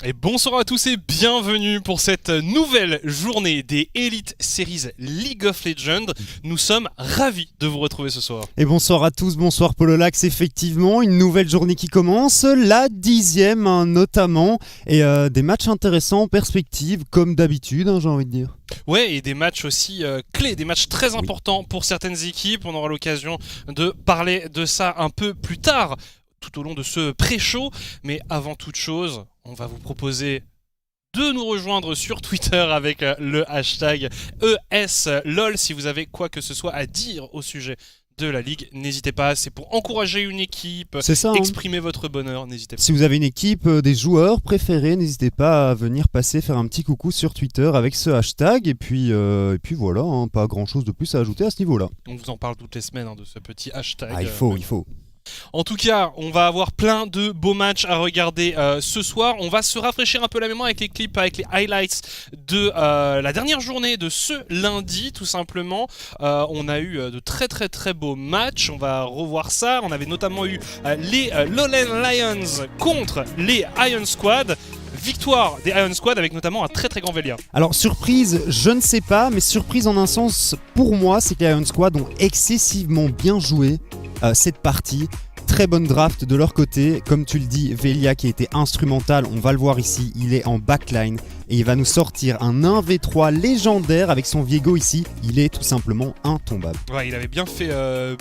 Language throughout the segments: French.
Et bonsoir à tous et bienvenue pour cette nouvelle journée des Elite Series League of Legends. Nous sommes ravis de vous retrouver ce soir. Et bonsoir à tous, bonsoir Pololax, effectivement, une nouvelle journée qui commence, la 10e notamment, et des matchs intéressants en perspective, comme d'habitude, j'ai envie de dire. Ouais, et des matchs aussi clés, des matchs très importants pour certaines équipes. On aura l'occasion de parler de ça un peu plus tard, tout au long de ce pré-show. Mais avant toute chose, on va vous proposer de nous rejoindre sur Twitter avec le hashtag ESLOL si vous avez quoi que ce soit à dire au sujet de la ligue. N'hésitez pas, c'est pour encourager une équipe, C'est ça, exprimer votre bonheur, n'hésitez pas. Si vous avez une équipe, des joueurs préférés, n'hésitez pas à venir passer, faire un petit coucou sur Twitter avec ce hashtag, et puis voilà, pas grand chose de plus à ajouter à ce niveau-là. On vous en parle toutes les semaines de ce petit hashtag. Il faut. En tout cas, on va avoir plein de beaux matchs à regarder ce soir. On va se rafraîchir un peu la mémoire avec les clips, avec les highlights de la dernière journée de ce lundi, tout simplement. On a eu de très beaux matchs. On va revoir ça. On avait notamment eu les Lowland Lions contre les Iron Squad. Victoire des Iron Squad avec notamment un très grand Velia. Alors surprise, je ne sais pas, mais surprise en un sens pour moi, c'est que les Iron Squad ont excessivement bien joué cette partie. Très bonne draft de leur côté, comme tu le dis, Velia qui a été instrumental, on va le voir ici, il est en backline et il va nous sortir un 1v3 légendaire avec son Viego ici, il est tout simplement intombable. Ouais, il avait bien fait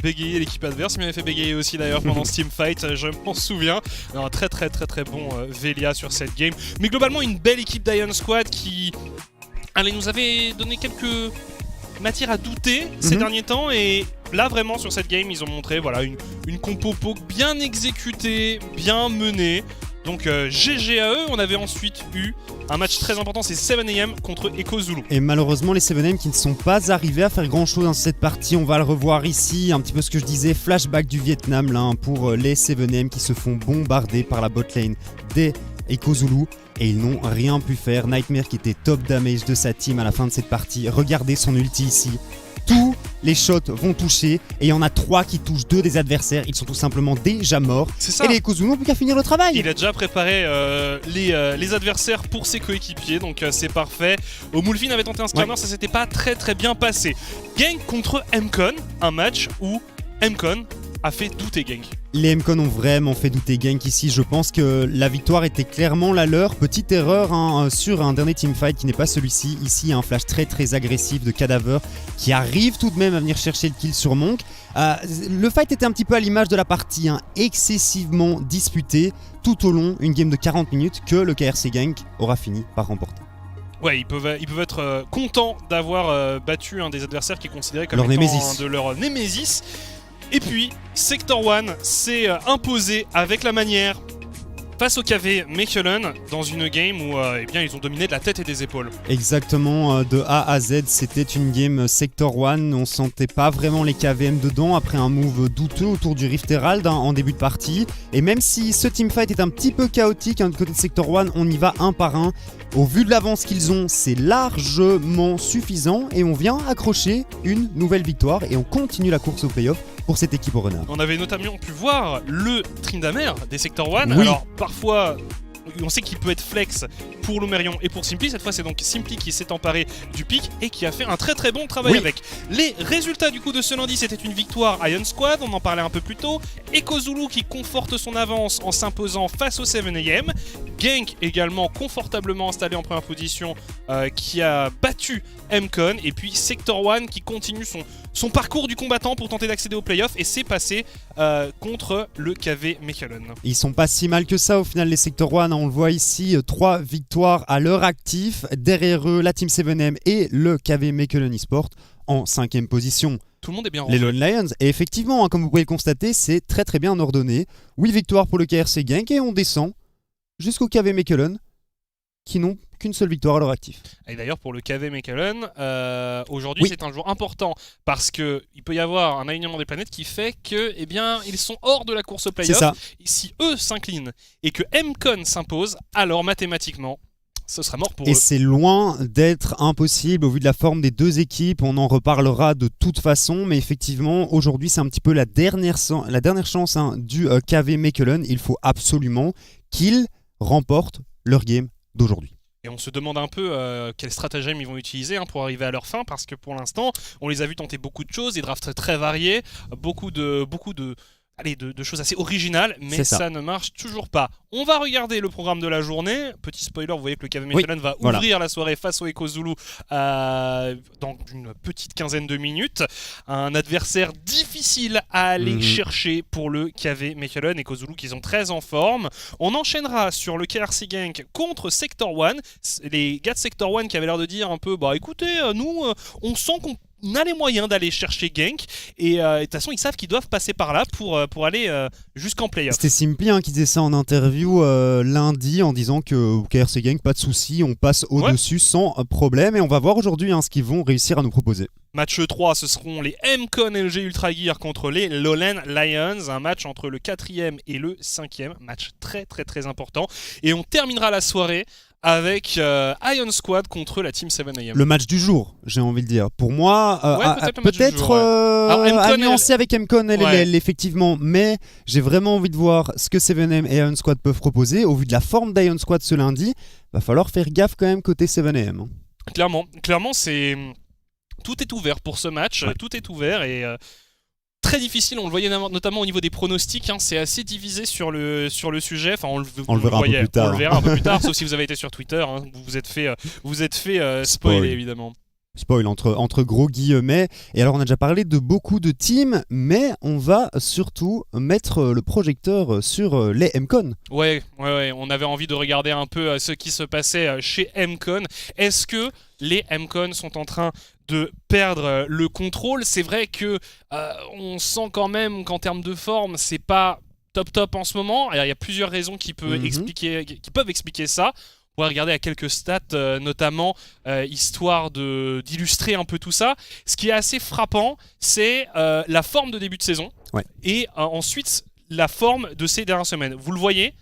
bégayer l'équipe adverse, il m'avait fait bégayer aussi d'ailleurs pendant ce teamfight, je m'en souviens. Un très bon Velia sur cette game, mais globalement une belle équipe d'Iron Squad qui nous avait donné quelques matières à douter ces derniers temps, et là vraiment sur cette game ils ont montré une compo poke bien exécutée, bien menée. Donc GG à eux. On avait ensuite eu un match très important, c'est 7am contre Echo Zulu. Et malheureusement les 7M qui ne sont pas arrivés à faire grand chose dans cette partie, on va le revoir ici, un petit peu ce que je disais, flashback du Vietnam là, pour les 7M qui se font bombarder par la botlane des Echo Zulu. Et ils n'ont rien pu faire. Nightmare qui était top damage de sa team à la fin de cette partie. Regardez son ulti ici. Tous les shots vont toucher et il y en a 3 qui touchent 2 des adversaires. Ils sont tout simplement déjà morts. C'est ça. Et les Echo Zulu n'ont plus qu'à finir le travail. Il a déjà préparé les adversaires pour ses coéquipiers, donc c'est parfait. Omulfin avait tenté un scammer, ça s'était pas très bien passé. Gang contre Mcon, un match où Mcon a fait douter Gang. Les Mcon ont vraiment fait douter Gank ici. Je pense que la victoire était clairement la leur. Petite erreur sur un dernier teamfight qui n'est pas celui-ci. Ici, un flash très agressif de Cadaver qui arrive tout de même à venir chercher le kill sur Monk. Le fight était un petit peu à l'image de la partie, excessivement disputée tout au long, une game de 40 minutes que le KRC Gank aura fini par remporter. Ouais, ils peuvent être contents d'avoir battu un des adversaires qui est considéré comme leur étant némésis. De leur némésis. Et puis, Sector 1 s'est imposé avec la manière face au KV Mechelen dans une game où ils ont dominé de la tête et des épaules. Exactement, de A à Z, c'était une game Sector 1. On sentait pas vraiment les KVM dedans après un move douteux autour du Rift Herald en début de partie. Et même si ce teamfight est un petit peu chaotique du côté de Sector 1, on y va un par un. Au vu de l'avance qu'ils ont, c'est largement suffisant et on vient accrocher une nouvelle victoire et on continue la course au playoff pour cette équipe au renard. On avait notamment pu voir le Tryndamere des Sector 1. Oui. Alors parfois, on sait qu'il peut être flex pour Lomerion et pour Simply. Cette fois, c'est donc Simply qui s'est emparé du pick et qui a fait un très bon travail avec. Les résultats du coup de ce lundi, c'était une victoire Iron Squad, on en parlait un peu plus tôt. Echo Zulu qui conforte son avance en s'imposant face au 7am. Gank également confortablement installé en première position qui a battu Mcon. Et puis Sector 1 qui continue son parcours du combattant pour tenter d'accéder aux playoffs et c'est passé contre le KV Mechelen. Ils sont pas si mal que ça au final les Sector 1, on le voit ici, 3 victoires à leur actif. Derrière eux, la Team 7M et le KV Mechelen eSport en 5ème position. Tout le monde est bien rangé. Les Lone Lions, et effectivement, comme vous pouvez le constater, c'est très bien ordonné. 8 victoires pour le KRC Gank et on descend jusqu'au KV Mechelen qui n'ont qu'une seule victoire à leur actif. Et d'ailleurs pour le KV Mechelen, aujourd'hui c'est un jour important parce qu'il peut y avoir un alignement des planètes qui fait que ils sont hors de la course au playoff. Si eux s'inclinent et que Mcon s'impose, alors mathématiquement ce sera mort pour eux. Et c'est loin d'être impossible au vu de la forme des deux équipes. On en reparlera de toute façon, mais effectivement, aujourd'hui, c'est un petit peu la dernière chance du KV Mechelen. Il faut absolument qu'il remporte leur game d'aujourd'hui. Et on se demande un peu quel stratagème ils vont utiliser pour arriver à leur fin, parce que pour l'instant, on les a vus tenter beaucoup de choses, des drafts très variés, beaucoup de choses assez originales, mais ça ne marche toujours pas. On va regarder le programme de la journée. Petit spoiler, vous voyez que le KV Mechelen va ouvrir la soirée face au Eko Zulu dans une petite quinzaine de minutes. Un adversaire difficile à aller chercher pour le KV Mechelen. Eko Zulu qui sont très en forme. On enchaînera sur le KRC Genk contre Sector 1. Les gars de Sector 1 qui avaient l'air de dire un peu, bah écoutez, nous, on sent qu'on a les moyens d'aller chercher Genk et de toute façon ils savent qu'ils doivent passer par là pour aller jusqu'en playoff. C'était Simply qui disait ça en interview lundi en disant que KRC Genk, pas de soucis, on passe au-dessus sans problème, et on va voir aujourd'hui ce qu'ils vont réussir à nous proposer. Match 3, ce seront les MCon LG Ultra Gear contre les Lowland Lions, un match entre le 4e et le 5e, match très très très important, et on terminera la soirée avec Ion Squad contre la Team 7AM. Le match du jour, j'ai envie de dire. Pour moi, peut-être à nuancer avec MCon effectivement, mais j'ai vraiment envie de voir ce que 7AM et Ion Squad peuvent proposer. Au vu de la forme d'Ion Squad ce lundi, va falloir faire gaffe quand même côté 7AM. Clairement, tout est ouvert pour ce match, tout est ouvert et très difficile, on le voyait notamment au niveau des pronostics, c'est assez divisé sur le sujet. Enfin, on le verra un peu plus tard. On le verra un peu plus tard, sauf si vous avez été sur Twitter, vous vous êtes fait spoiler évidemment. Spoil entre gros guillemets. Et alors on a déjà parlé de beaucoup de teams, mais on va surtout mettre le projecteur sur les MCon. Ouais, on avait envie de regarder un peu ce qui se passait chez MCon. Est-ce que les MCon sont en train de perdre le contrôle? C'est vrai que on sent quand même qu'en termes de forme, c'est pas top en ce moment. Il y a plusieurs raisons qui peuvent expliquer ça. On va regarder à quelques stats, notamment, histoire d'illustrer un peu tout ça. Ce qui est assez frappant, c'est la forme de début de saison et ensuite la forme de ces dernières semaines. Vous le voyez,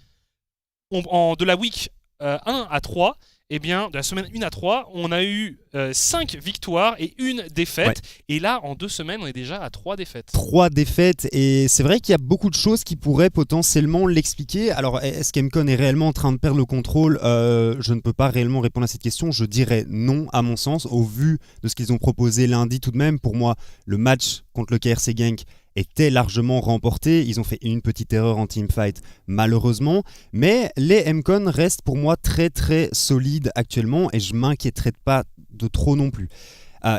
de la week 1 à 3, eh bien, de la semaine 1 à 3, on a eu 5 victoires et 1 défaite. Et là, en 2 semaines, on est déjà à 3 défaites. 3 défaites, et c'est vrai qu'il y a beaucoup de choses qui pourraient potentiellement l'expliquer. Alors, est-ce qu'MCon est réellement en train de perdre le contrôle? Je ne peux pas réellement répondre à cette question. Je dirais non, à mon sens, au vu de ce qu'ils ont proposé lundi tout de même. Pour moi, le match contre le KRC Genk était largement remporté. Ils ont fait une petite erreur en teamfight, malheureusement. Mais les MCon restent pour moi très très solides actuellement, et je m'inquiéterais pas de trop non plus.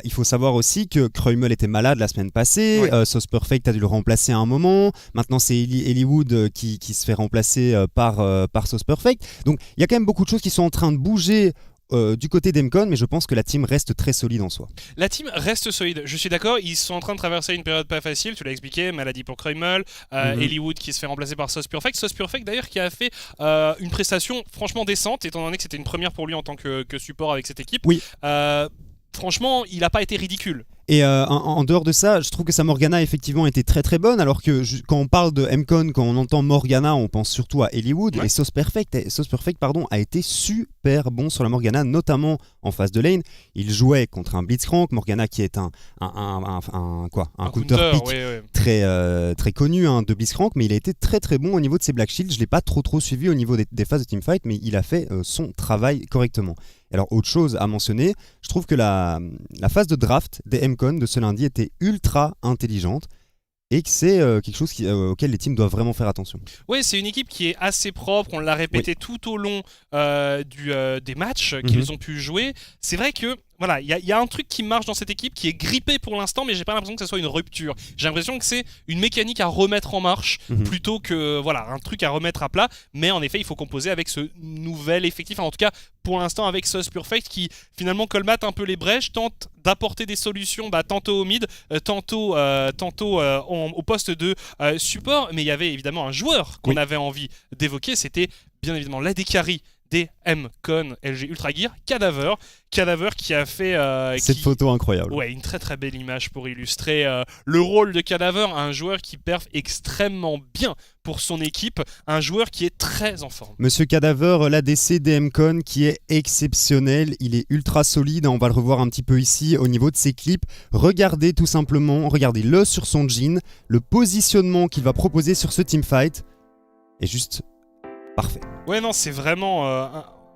Il faut savoir aussi que Kreumel était malade la semaine passée, Sauce Perfect a dû le remplacer à un moment, maintenant c'est Eliwood qui se fait remplacer par Sauce Perfect. Donc il y a quand même beaucoup de choses qui sont en train de bouger du côté d'MCon, mais je pense que la team reste très solide en soi. La team reste solide, je suis d'accord, ils sont en train de traverser une période pas facile, tu l'as expliqué, maladie pour Kreumel, Eliwood qui se fait remplacer par Sauce Perfect d'ailleurs qui a fait une prestation franchement décente, étant donné que c'était une première pour lui en tant que support avec cette équipe. Franchement, il n'a pas été ridicule. Et en dehors de ça, je trouve que sa Morgana effectivement était très très bonne, alors que quand on parle de MCon, quand on entend Morgana, on pense surtout à Eliwood, et Sauce Perfect a été super bon sur la Morgana, notamment en phase de lane. Il jouait contre un Blitzcrank, Morgana qui est un counter pick très connu de Blitzcrank, mais il a été très très bon au niveau de ses Black Shields. Je ne l'ai pas trop suivi au niveau des phases de teamfight, mais il a fait son travail correctement. Alors autre chose à mentionner, je trouve que la phase de draft des MCon de ce lundi était ultra intelligente, et que c'est quelque chose auquel les teams doivent vraiment faire attention. Oui, c'est une équipe qui est assez propre, on l'a répété tout au long des matchs qu'ils ont pu jouer. C'est vrai que voilà, il y a un truc qui marche dans cette équipe qui est grippé pour l'instant, mais j'ai pas l'impression que ça soit une rupture. J'ai l'impression que c'est une mécanique à remettre en marche plutôt que un truc à remettre à plat. Mais en effet, il faut composer avec ce nouvel effectif, en tout cas pour l'instant avec Sauce Perfect qui finalement colmate un peu les brèches, tente d'apporter des solutions, tantôt au mid, tantôt au poste de support. Mais il y avait évidemment un joueur qu'on avait envie d'évoquer, c'était bien évidemment l'AD Carry des MCon LG Ultra Gear, Cadaver qui a fait cette photo incroyable. Ouais, une très très belle image pour illustrer le rôle de Cadaver, un joueur qui perf extrêmement bien pour son équipe, un joueur qui est très en forme. Monsieur Cadaver, l'ADC des MCon qui est exceptionnel, il est ultra solide, on va le revoir un petit peu ici au niveau de ses clips. Regardez tout simplement, regardez-le sur son jean, le positionnement qu'il va proposer sur ce teamfight est juste parfait. Ouais, non, c'est vraiment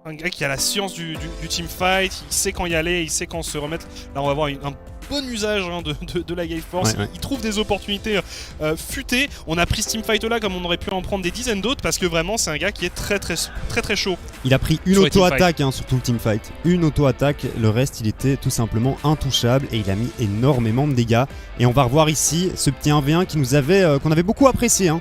un gars qui a la science du teamfight, il sait quand y aller, il sait quand se remettre. Là, on va voir un bon usage de la Gale Force. Ouais. Il trouve des opportunités futées. On a pris ce teamfight là comme on aurait pu en prendre des dizaines d'autres parce que vraiment c'est un gars qui est très chaud. Il a pris une Sur les auto-attaque sur tout le teamfight. Une auto-attaque, le reste il était tout simplement intouchable et il a mis énormément de dégâts. Et on va revoir ici ce petit 1v1 qu'on avait beaucoup apprécié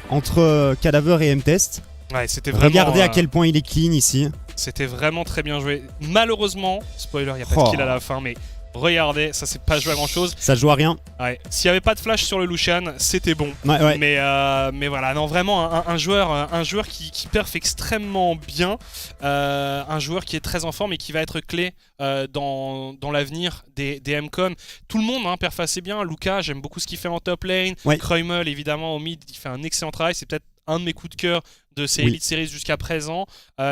entre Cadaver et M-Test. Ouais, c'était vraiment. Regardez à quel point il est clean ici. C'était vraiment très bien joué. Malheureusement, spoiler, il n'y a pas de kill à la fin, mais regardez, ça c'est pas joué à grand chose. Ça joue à rien. Ouais. S'il n'y avait pas de flash sur le Lucian, c'était bon. Ouais. Mais voilà, non, vraiment un joueur qui perf extrêmement bien. Un joueur qui est très en forme et qui va être clé dans l'avenir des MCON. Tout le monde perf assez bien. Luka, j'aime beaucoup ce qu'il fait en top lane. Ouais. Kreumel, évidemment, au mid, il fait un excellent travail. C'est peut-être un de mes coups de cœur de ces Elite Series jusqu'à présent.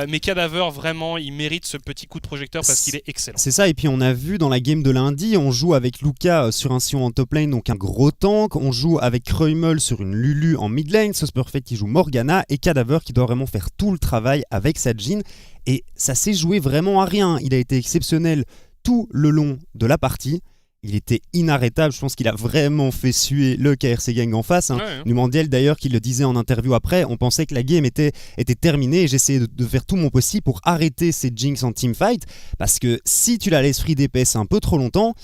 Mais Cadaver, vraiment, il mérite ce petit coup de projecteur parce qu'il est excellent. C'est ça, et puis on a vu dans la game de lundi, on joue avec Luka sur un Sion en top lane, donc un gros tank. On joue avec Kreumel sur une Lulu en mid lane. Sauce Perfect qui joue Morgana et Cadaver qui doit vraiment faire tout le travail avec sa Jhin. Et ça s'est joué vraiment à rien. Il a été exceptionnel tout le long de la partie. Il était inarrêtable, je pense qu'il a vraiment fait suer le KRC Gang en face. Ouais. Numandiel d'ailleurs qui le disait en interview après, on pensait que la game était terminée et j'essayais de faire tout mon possible pour arrêter ces Jinx en teamfight parce que si tu la laisses free DPS un peu trop longtemps,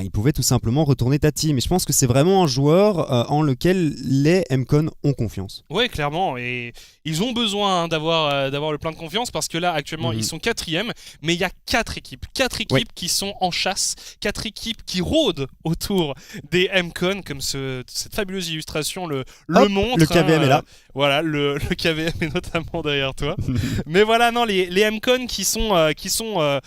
il pouvait tout simplement retourner ta team. Et je pense que c'est vraiment un joueur en lequel les MCON ont confiance. Ouais, clairement. Et ils ont besoin d'avoir le plein de confiance parce que là, actuellement, ils sont 4e. Mais il y a 4 équipes. 4 équipes qui sont en chasse. 4 équipes qui rôdent autour des MCON, comme cette fabuleuse illustration le montre. Le KVM est là. Voilà, le KVM est notamment derrière toi. Mais voilà, non, les MCON qui sont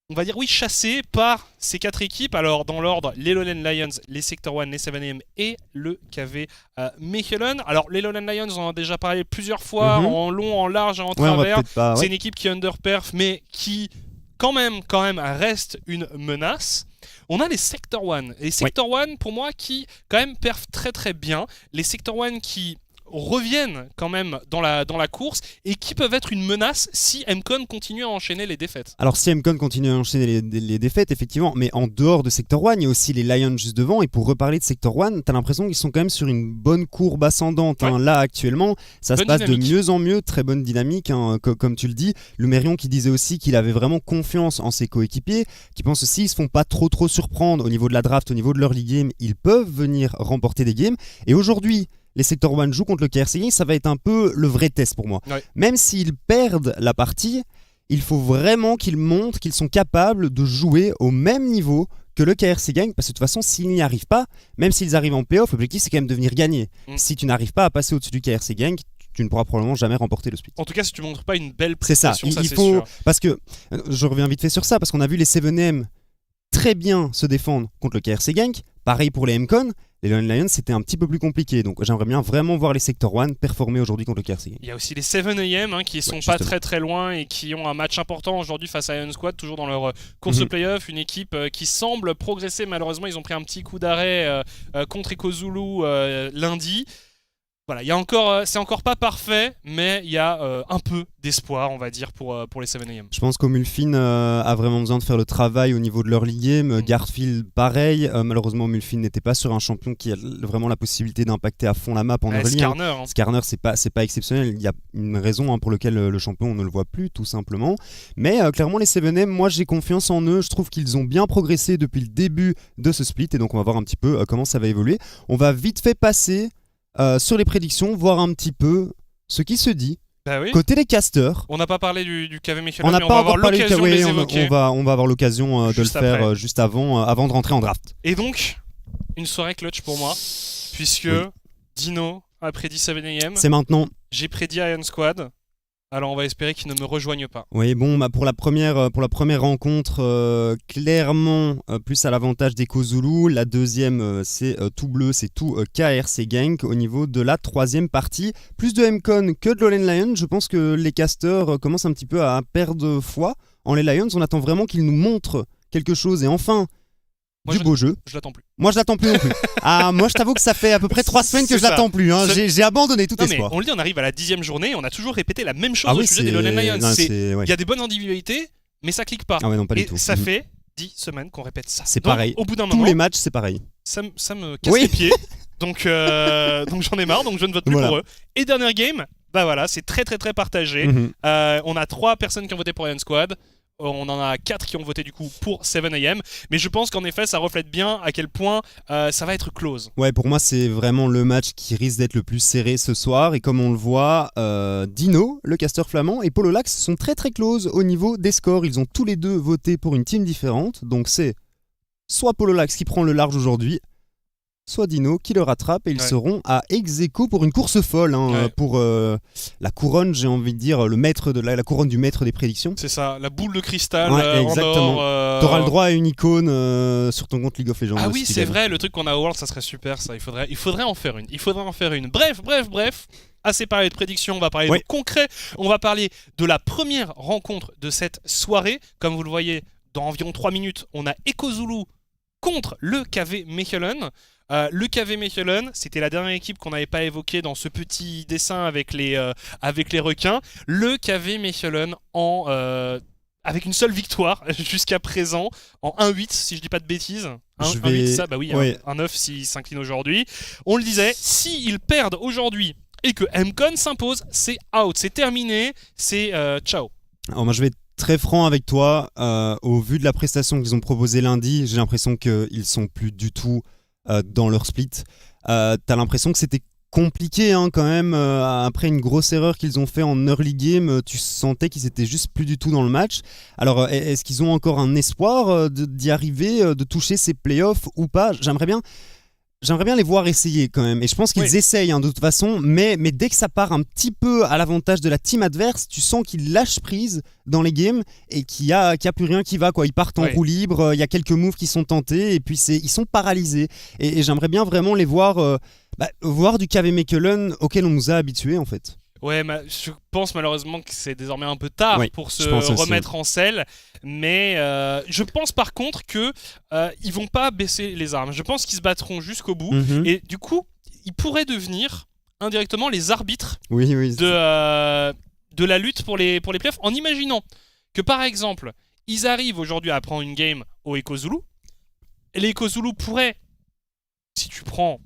on va dire chassés par ces 4 équipes. Alors dans l'ordre, les Lowland Lions, les Sector 1, les 7AM et le KV Mechelen. Alors les Lowland Lions, on en a déjà parlé plusieurs fois, en long, en large et en travers. C'est une équipe qui est underperf mais qui quand même reste une menace. On a les Sector 1. Les Sector 1 pour moi qui quand même perfent très bien. Les Sector 1 qui reviennent quand même dans la course et qui peuvent être une menace si MCON continue à enchaîner les défaites. Alors si MCON continue à enchaîner les défaites effectivement, mais en dehors de Sector 1 il y a aussi les Lions juste devant. Et pour reparler de Sector 1, t'as l'impression qu'ils sont quand même sur une bonne courbe ascendante. Là actuellement ça se passe dynamique. De mieux en mieux, très bonne dynamique comme tu le dis. Lumerion qui disait aussi qu'il avait vraiment confiance en ses coéquipiers, qui pense aussi qu'ils se font pas trop surprendre au niveau de la draft, au niveau de leur league game, ils peuvent venir remporter des games. Et aujourd'hui les Sector 1 jouent contre le KRC Gang, ça va être un peu le vrai test pour moi. Même s'ils perdent la partie, il faut vraiment qu'ils montrent qu'ils sont capables de jouer au même niveau que le KRC Gang, parce que de toute façon, s'ils n'y arrivent pas, même s'ils arrivent en playoff, l'objectif c'est quand même de venir gagner. Si tu n'arrives pas à passer au-dessus du KRC Gang, tu ne pourras probablement jamais remporter le split. En tout cas, si tu montres pas une belle prestation, il faut sûr. Parce que, je reviens vite fait sur ça, parce qu'on a vu les 7M très bien se défendre contre le KRC Gang, pareil pour les MCON. Les Lone Lions, c'était un petit peu plus compliqué. Donc j'aimerais bien vraiment voir les Sector 1 performer aujourd'hui contre le KRC Gang. Il y a aussi les 7AM qui sont pas très loin et qui ont un match important aujourd'hui face à Iron Squad, toujours dans leur course au playoff. Une équipe qui semble progresser. Malheureusement, ils ont pris un petit coup d'arrêt contre EcoZulu lundi. Voilà, c'est encore pas parfait, mais il y a un peu d'espoir, on va dire, pour les 7AM. Je pense qu'Omulfin a vraiment besoin de faire le travail au niveau de leur league game. Garfield, pareil. Malheureusement, Omulfin n'était pas sur un champion qui a vraiment la possibilité d'impacter à fond la map en early. Skarner. Skarner, c'est pas exceptionnel. Il y a une raison pour laquelle le champion, on ne le voit plus, tout simplement. Mais clairement, les 7M, moi, j'ai confiance en eux. Je trouve qu'ils ont bien progressé depuis le début de ce split. Et donc, on va voir un petit peu comment ça va évoluer. On va vite fait passer sur les prédictions, voir un petit peu ce qui se dit. Côté les casters. On n'a pas parlé du KV Mechelen, on n'a pas avoir l'occasion de les évoquer. On va avoir l'occasion de le faire juste avant de rentrer en draft. Et donc, une soirée clutch pour moi, puisque Dino a prédit 7AM. C'est maintenant. J'ai prédit Iron Squad. Alors on va espérer qu'ils ne me rejoignent pas. Oui, bon, pour la première rencontre, clairement plus à l'avantage d'EcoZulu. La deuxième, c'est tout bleu, c'est tout KRC Gang. Au niveau de la troisième partie, plus de MCON que de Lowland Lions. Je pense que les casters commencent un petit peu à perdre foi en les Lions. On attend vraiment qu'ils nous montrent quelque chose et enfin Moi, beau jeu. Je l'attends plus. Moi je l'attends plus non plus. Moi je t'avoue que ça fait à peu près 3 semaines que je l'attends plus. Hein. J'ai abandonné tout espoir. On le dit, on arrive à la 10e journée, on a toujours répété la même chose au sujet des London Lions. Il y a des bonnes individualités, mais ça clique pas. Ah ouais, non, pas du et tout. ça fait 10 semaines qu'on répète ça. C'est pareil. Au bout d'un moment, tous les matchs c'est pareil. Ça me casse les pieds. Donc j'en ai marre, donc je ne vote plus pour eux. Et dernier game, bah voilà, c'est très très très partagé. On a 3 personnes qui ont voté pour Iron Squad. On en a 4 qui ont voté du coup pour 7am. Mais je pense qu'en effet ça reflète bien à quel point ça va être close. Ouais, pour moi c'est vraiment le match qui risque d'être le plus serré ce soir. Et comme on le voit, Dino, le casteur flamand, et Polo-Lax sont très très close au niveau des scores. Ils ont tous les deux voté pour une team différente. Donc c'est soit Polo-Lax qui prend le large aujourd'hui, soit Dino qui le rattrape, et ils seront à ex-aequo pour une course folle pour la couronne, j'ai envie de dire, le maître de la couronne du maître des prédictions. C'est ça, la boule de cristal exactement. en or. T'auras le droit à une icône sur ton compte League of Legends. Ah oui, c'est vrai, le truc qu'on a au World, ça serait super ça. Il faudrait en faire une. Bref. Assez parlé de prédictions, on va parler de concret. On va parler de la première rencontre de cette soirée. Comme vous le voyez, dans environ 3 minutes, on a EcoZulu contre le KV Mechelen. Le KV Mechelen, c'était la dernière équipe qu'on n'avait pas évoquée dans ce petit dessin avec les requins. Le KV Mechelen avec une seule victoire jusqu'à présent, en 1-8 si je dis pas de bêtises. 1-8 ça, bah oui, 1-9 s'ils s'inclinent aujourd'hui. On le disait, s'ils perdent aujourd'hui et que MCon s'impose, c'est out, c'est terminé, c'est ciao. Alors moi je vais être très franc avec toi, au vu de la prestation qu'ils ont proposée lundi, j'ai l'impression qu'ils sont plus du tout dans leur split. T'as l'impression que c'était compliqué quand même, après une grosse erreur qu'ils ont fait en early game, tu sentais qu'ils étaient juste plus du tout dans le match. Alors est-ce qu'ils ont encore un espoir d'y arriver, de toucher ces playoffs ou pas? J'aimerais bien les voir essayer quand même, et je pense qu'ils essayent de toute façon, mais dès que ça part un petit peu à l'avantage de la team adverse, tu sens qu'ils lâchent prise dans les games et qu'il y a plus rien qui va, quoi. Ils partent en roue libre, il y a quelques moves qui sont tentés et puis ils sont paralysés, et j'aimerais bien vraiment les voir du KV Mechelen auquel on nous a habitués en fait. Ouais, je pense malheureusement que c'est désormais un peu tard pour se remettre en selle. Mais je pense par contre que ils vont pas baisser les armes. Je pense qu'ils se battront jusqu'au bout. Et du coup, ils pourraient devenir indirectement les arbitres de la lutte pour les playoffs, en imaginant que par exemple, ils arrivent aujourd'hui à prendre une game au EcoZulu. Et les EcoZulu pourraient, si tu prends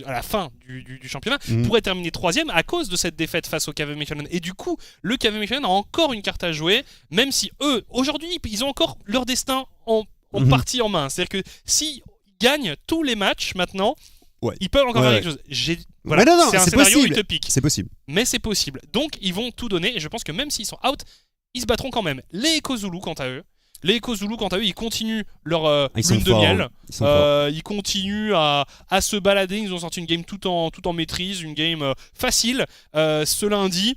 à la fin du championnat, pourrait terminer 3ème à cause de cette défaite face au KV Mechelen. Et du coup, le KV Mechelen a encore une carte à jouer, même si eux, aujourd'hui, ils ont encore leur destin en partie en main. C'est-à-dire que s'ils gagnent tous les matchs maintenant, ils peuvent encore faire quelque chose. C'est un scénario utopique. C'est possible. Mais c'est possible. Donc, ils vont tout donner, et je pense que même s'ils sont out, ils se battront quand même. Les EcoZulu, quant à eux, ils continuent leur lune de miel. Ils continuent à se balader. Ils ont sorti une game tout en maîtrise, une game facile ce lundi.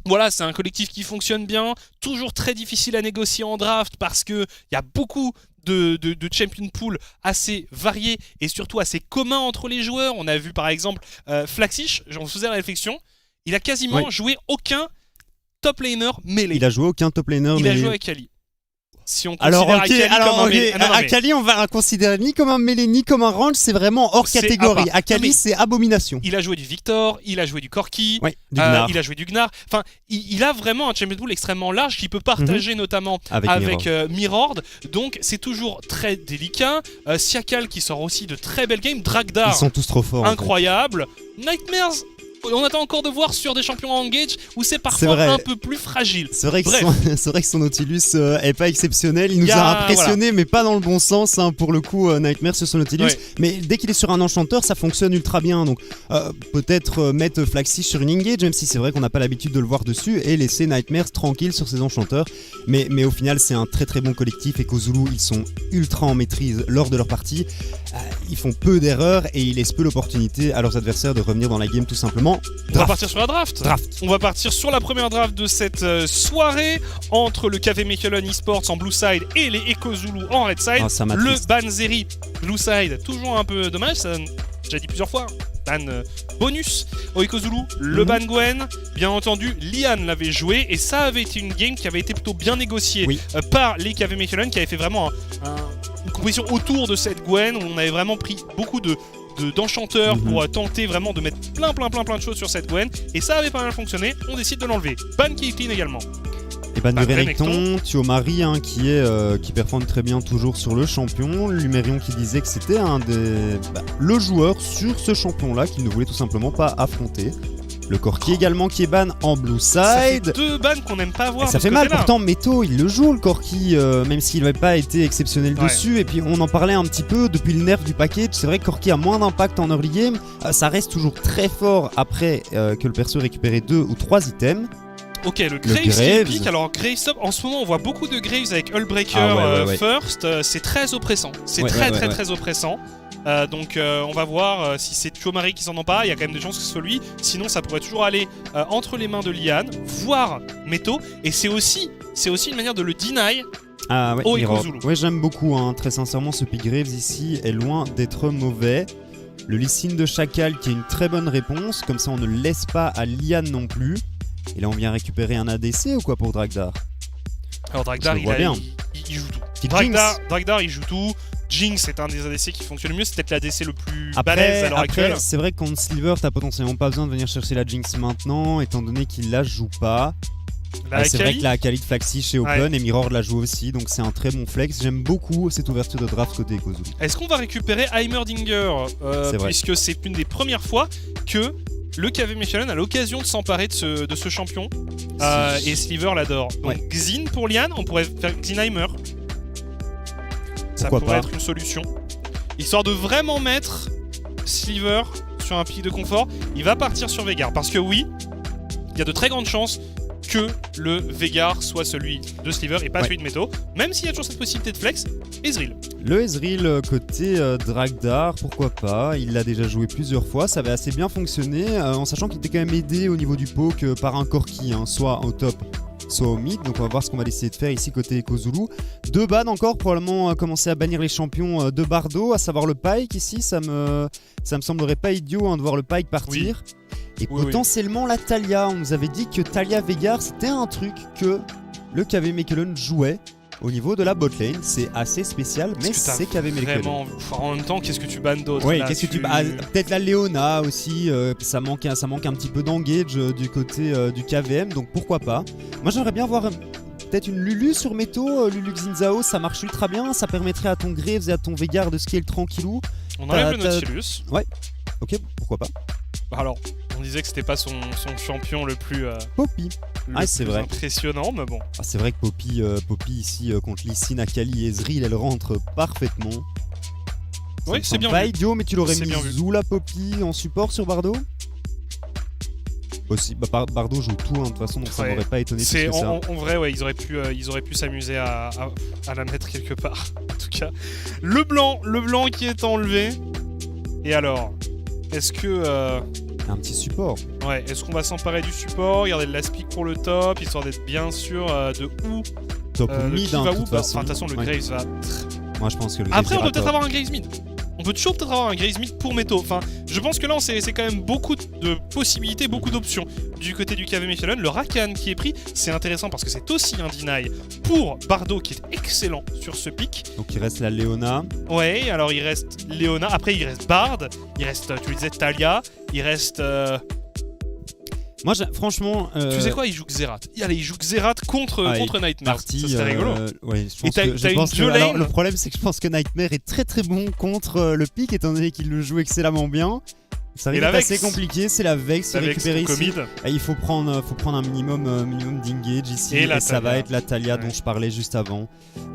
Voilà, c'est un collectif qui fonctionne bien. Toujours très difficile à négocier en draft parce qu'il y a beaucoup de champion pool assez variés et surtout assez communs entre les joueurs. On a vu par exemple Flaxish, j'en faisais la réflexion, il a quasiment joué aucun top laner mêlé. Il a joué aucun top laner mêlé. Il a joué avec Kali. Si on considère Akali, on va considérer ni comme un mêlé ni comme un range, c'est vraiment hors catégorie. Akali, c'est abomination. Il a joué du Victor, il a joué du Corki, il a joué du Gnar. Enfin, il a vraiment un champion pool extrêmement large qu'il peut partager notamment avec Mirord. Donc c'est toujours très délicat. Siakal qui sort aussi de très belles games. Dragdar, ils sont tous trop forts. Incroyable. Nightmares. On attend encore de voir sur des champions en engage où c'est parfois un peu plus fragile. C'est vrai que son Nautilus est pas exceptionnel. Il nous a impressionné, mais pas dans le bon sens. Pour le coup, Nightmare sur son Nautilus. Mais dès qu'il est sur un enchanteur, ça fonctionne ultra bien. Donc peut-être mettre Flaxish sur une engage, même si c'est vrai qu'on n'a pas l'habitude de le voir dessus, et laisser Nightmare tranquille sur ses enchanteurs. Mais au final, c'est un très très bon collectif. Et EcoZulu, ils sont ultra en maîtrise lors de leur partie. Ils font peu d'erreurs et ils laissent peu l'opportunité à leurs adversaires de revenir dans la game tout simplement. On va partir sur la draft. On va partir sur la première draft de cette soirée entre le KV Mechelen Esports en blue side et les EcoZulu en red side. Le ban Zeri blue side, toujours un peu dommage, ça j'ai déjà dit plusieurs fois. Ban bonus au EcoZulu, le ban Gwen, bien entendu Lian l'avait joué et ça avait été une game qui avait été plutôt bien négociée par les KV Mechelen qui avait fait vraiment une composition autour de cette Gwen où on avait vraiment pris beaucoup d'enchanteurs pour tenter vraiment de mettre plein de choses sur cette Gwen, et ça avait pas mal fonctionné. On décide de l'enlever. Ban Caitlyn également. Et ban de Renekton, Thiomari qui performe très bien toujours sur le champion. Lumérion qui disait que c'était le joueur sur ce champion-là qu'il ne voulait tout simplement pas affronter. Le Corki également qui est ban en Blue Side. Ça fait 2 bans qu'on n'aime pas voir. Ça fait mal, pourtant Meto il le joue le Corki, même s'il n'avait pas été exceptionnel dessus. Et puis on en parlait un petit peu depuis le nerf du package. C'est vrai que Corki a moins d'impact en early game. Ça reste toujours très fort après que le perso ait récupéré 2 ou 3 items. Ok, le Graves pick. Alors Graves top, en ce moment on voit beaucoup de Graves avec Hullbreaker first. C'est très oppressant. C'est très oppressant. Donc on va voir si c'est Thiomari qui s'en empare. Il y a quand même des chances que ce soit lui. Sinon ça pourrait toujours aller entre les mains de Lian, voire Meto. Et c'est aussi une manière de le deny. Au Ikozulu. Ouais, j'aime beaucoup, très sincèrement, ce pick Graves ici est loin d'être mauvais. Le Lee Sin de Chacal qui est une très bonne réponse. Comme ça on ne laisse pas à Lian non plus. Et là on vient récupérer un ADC ou quoi pour Dragdar? Alors Dragdar il joue tout. Dragdar il joue tout. Jinx est un des ADC qui fonctionne le mieux, c'est peut-être l'ADC le plus balèze à l'heure actuelle. C'est vrai que contre Sliver, t'as potentiellement pas besoin de venir chercher la Jinx maintenant, étant donné qu'il la joue pas. C'est vrai que la Akali de Flaxi chez Open et Mirror la joue aussi, donc c'est un très bon flex. J'aime beaucoup cette ouverture de draft côté Ikozulu. Est-ce qu'on va récupérer Heimerdinger puisque c'est une des premières fois que le KV Mechelen a l'occasion de s'emparer de ce champion et Sliver l'adore. Donc Xin pour Lian, on pourrait faire Xinheimer. Ça pourrait être une solution. Histoire de vraiment mettre Sliver sur un pic de confort. Il va partir sur Veigar. Parce que oui, il y a de très grandes chances que le Veigar soit celui de Sliver et pas celui de Meto. Même s'il y a toujours cette possibilité de flex. Ezreal. Le Ezreal côté Dragdar, pourquoi pas. Il l'a déjà joué plusieurs fois. Ça avait assez bien fonctionné. En sachant qu'il était quand même aidé au niveau du poke par un Corki. Soit au top, soit au mid, donc on va voir ce qu'on va essayer de faire ici côté Ikozulu. 2 bans encore, probablement commencer à bannir les champions de Bardo, à savoir le Pyke ici, ça me semblerait pas idiot de voir le Pyke partir. Et potentiellement la Taliyah, on nous avait dit que Taliyah Veigar c'était un truc que le KV Mechelen jouait au niveau de la botlane. C'est assez spécial, mais c'est KV Mechelen. En même temps, qu'est-ce que tu bannes d'autre? Qu'est-ce que tu peut-être la Leona aussi, ça manque un petit peu d'engage du côté du KVM, donc pourquoi pas. Moi j'aimerais bien voir peut-être une Lulu sur Meto, Lulu Xinzao, ça marche ultra bien, ça permettrait à ton Graves et à ton Veigar de scale tranquillou. On enlève le Nautilus. Ouais, ok, pourquoi pas. Alors, on disait que c'était pas son champion le plus Poppy. C'est vrai. Impressionnant, mais bon. C'est vrai que Poppy ici contre Lee Sin, Akali et Ezreal, elle rentre parfaitement. Oui, c'est bien pas vu. idiot, mais tu l'aurais mis où la Poppy en support sur Bardo aussi, Bardo joue tout de toute façon, donc ça m'aurait pas étonné. En vrai, ils auraient pu s'amuser à la mettre quelque part. En tout cas, le blanc qui est enlevé. Et alors, est-ce que un petit support. Ouais, est-ce qu'on va s'emparer du support, regarder le last pick pour le top, histoire d'être bien sûr de où top ou mid, va où. De toute façon, le Graves va. Moi, je pense que le Graves. Après, on peut peut-être avoir un Graves mid. On peut toujours peut-être avoir un Graves mid pour Meto. Enfin, je pense que là, c'est quand même beaucoup de possibilités, beaucoup d'options du côté du KV Mechelen. Le Rakan qui est pris, c'est intéressant parce que c'est aussi un deny pour Bardo qui est excellent sur ce pick. Donc il reste la Leona. Ouais, alors il reste Leona. Après, il reste Bard. Il reste, tu le disais, Taliyah. Il reste. Moi, franchement. Tu sais quoi, il joue Xerath. Allez, il joue Xerath contre Nightmare. Ça serait rigolo. Ouais, je pense que alors, le problème, c'est que je pense que Nightmare est très très bon contre le pick, étant donné qu'il le joue excellemment bien. Ça risque d'être assez compliqué, c'est la Vex récupérée ici. Et il faut prendre un minimum d'engage ici. Et ça va être la Taliyah dont je parlais juste avant.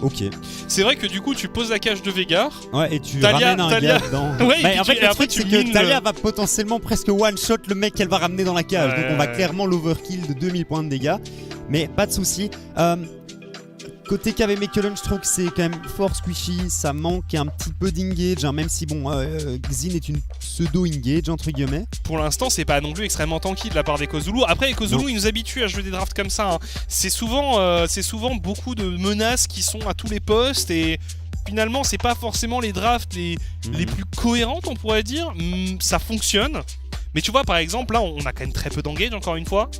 Ok. C'est vrai que du coup tu poses la cage de Veigar. Ouais, et tu ramènes un gars dedans. Ouais, en fait le truc c'est que Taliyah va potentiellement presque one shot le mec qu'elle va ramener dans la cage. Donc on va clairement l'overkill de 2000 points de dégâts. Mais pas de soucis. Côté KV Mechelen, je trouve que c'est quand même fort squishy, ça manque un petit peu d'engage, même si bon, Xin est une pseudo-engage entre guillemets. Pour l'instant, c'est pas non plus extrêmement tanky de la part d'Ikozulu. Après, Ikozulu, il nous habitue à jouer des drafts comme ça. C'est souvent beaucoup de menaces qui sont à tous les postes et finalement, c'est pas forcément les drafts les plus cohérentes, on pourrait dire. Ça fonctionne. Mais tu vois, par exemple, là, on a quand même très peu d'engage, encore une fois.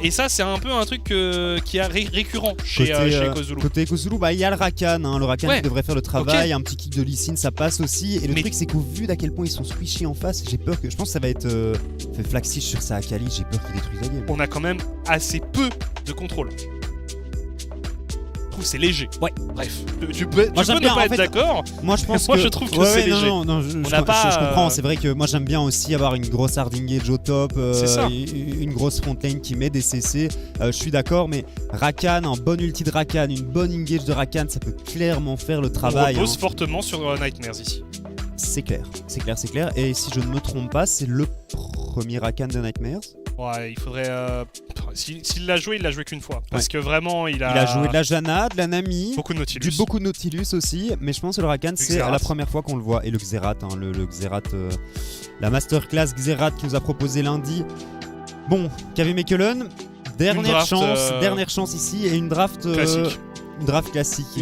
Et ça, c'est un peu un truc qui est récurrent chez Kozulu. Côté Kozulu, bah il y a le Rakan, le Rakan qui devrait faire le travail, ok. un petit kick de Lee Sin, ça passe aussi. Et le truc, c'est qu'au vu d'à quel point ils sont squishy en face, j'ai peur que. Je pense que ça va être fait Flaxish sur sa Akali, j'ai peur qu'il détruise la game. On a quand même assez peu de contrôle. Je trouve c'est léger. Ouais. Bref, tu peux ne bien, pas en être fait, d'accord. Moi je pense je trouve que c'est léger. Non, je comprends, c'est vrai que moi j'aime bien aussi avoir une grosse hard engage au top, une grosse front lane qui met des CC, je suis d'accord, mais Rakan, un bon ulti de Rakan, une bonne engage de Rakan, ça peut clairement faire le travail. On repose fortement sur Nightmares ici. C'est clair, et si je ne me trompe pas, c'est le premier Rakan de Nightmares. Ouais, il faudrait... S'il l'a joué, il l'a joué qu'une fois. Parce que vraiment, il a... Il a joué de la Janna, de la Nami, beaucoup de Nautilus. beaucoup de Nautilus aussi, mais je pense que le Rakan, c'est la première fois qu'on le voit. Et le Xerath, le Xerath, la masterclass Xerath qui nous a proposé lundi. Bon, KV Mechelen, dernière chance ici, et une draft classique. Une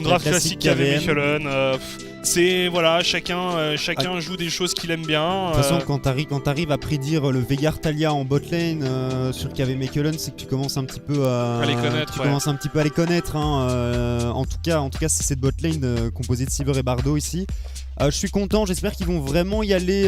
draft classique KV Mechelen. C'est voilà, chacun joue des choses qu'il aime bien. De toute façon, quand t'arrives à prédire le Veigar Talia en botlane sur KV Mechelen, c'est que tu commences un petit peu à les connaître. Commences un petit peu à les connaître. En tout cas, c'est cette botlane composée de Sivir et Bardo ici. Je suis content, j'espère qu'ils vont vraiment y aller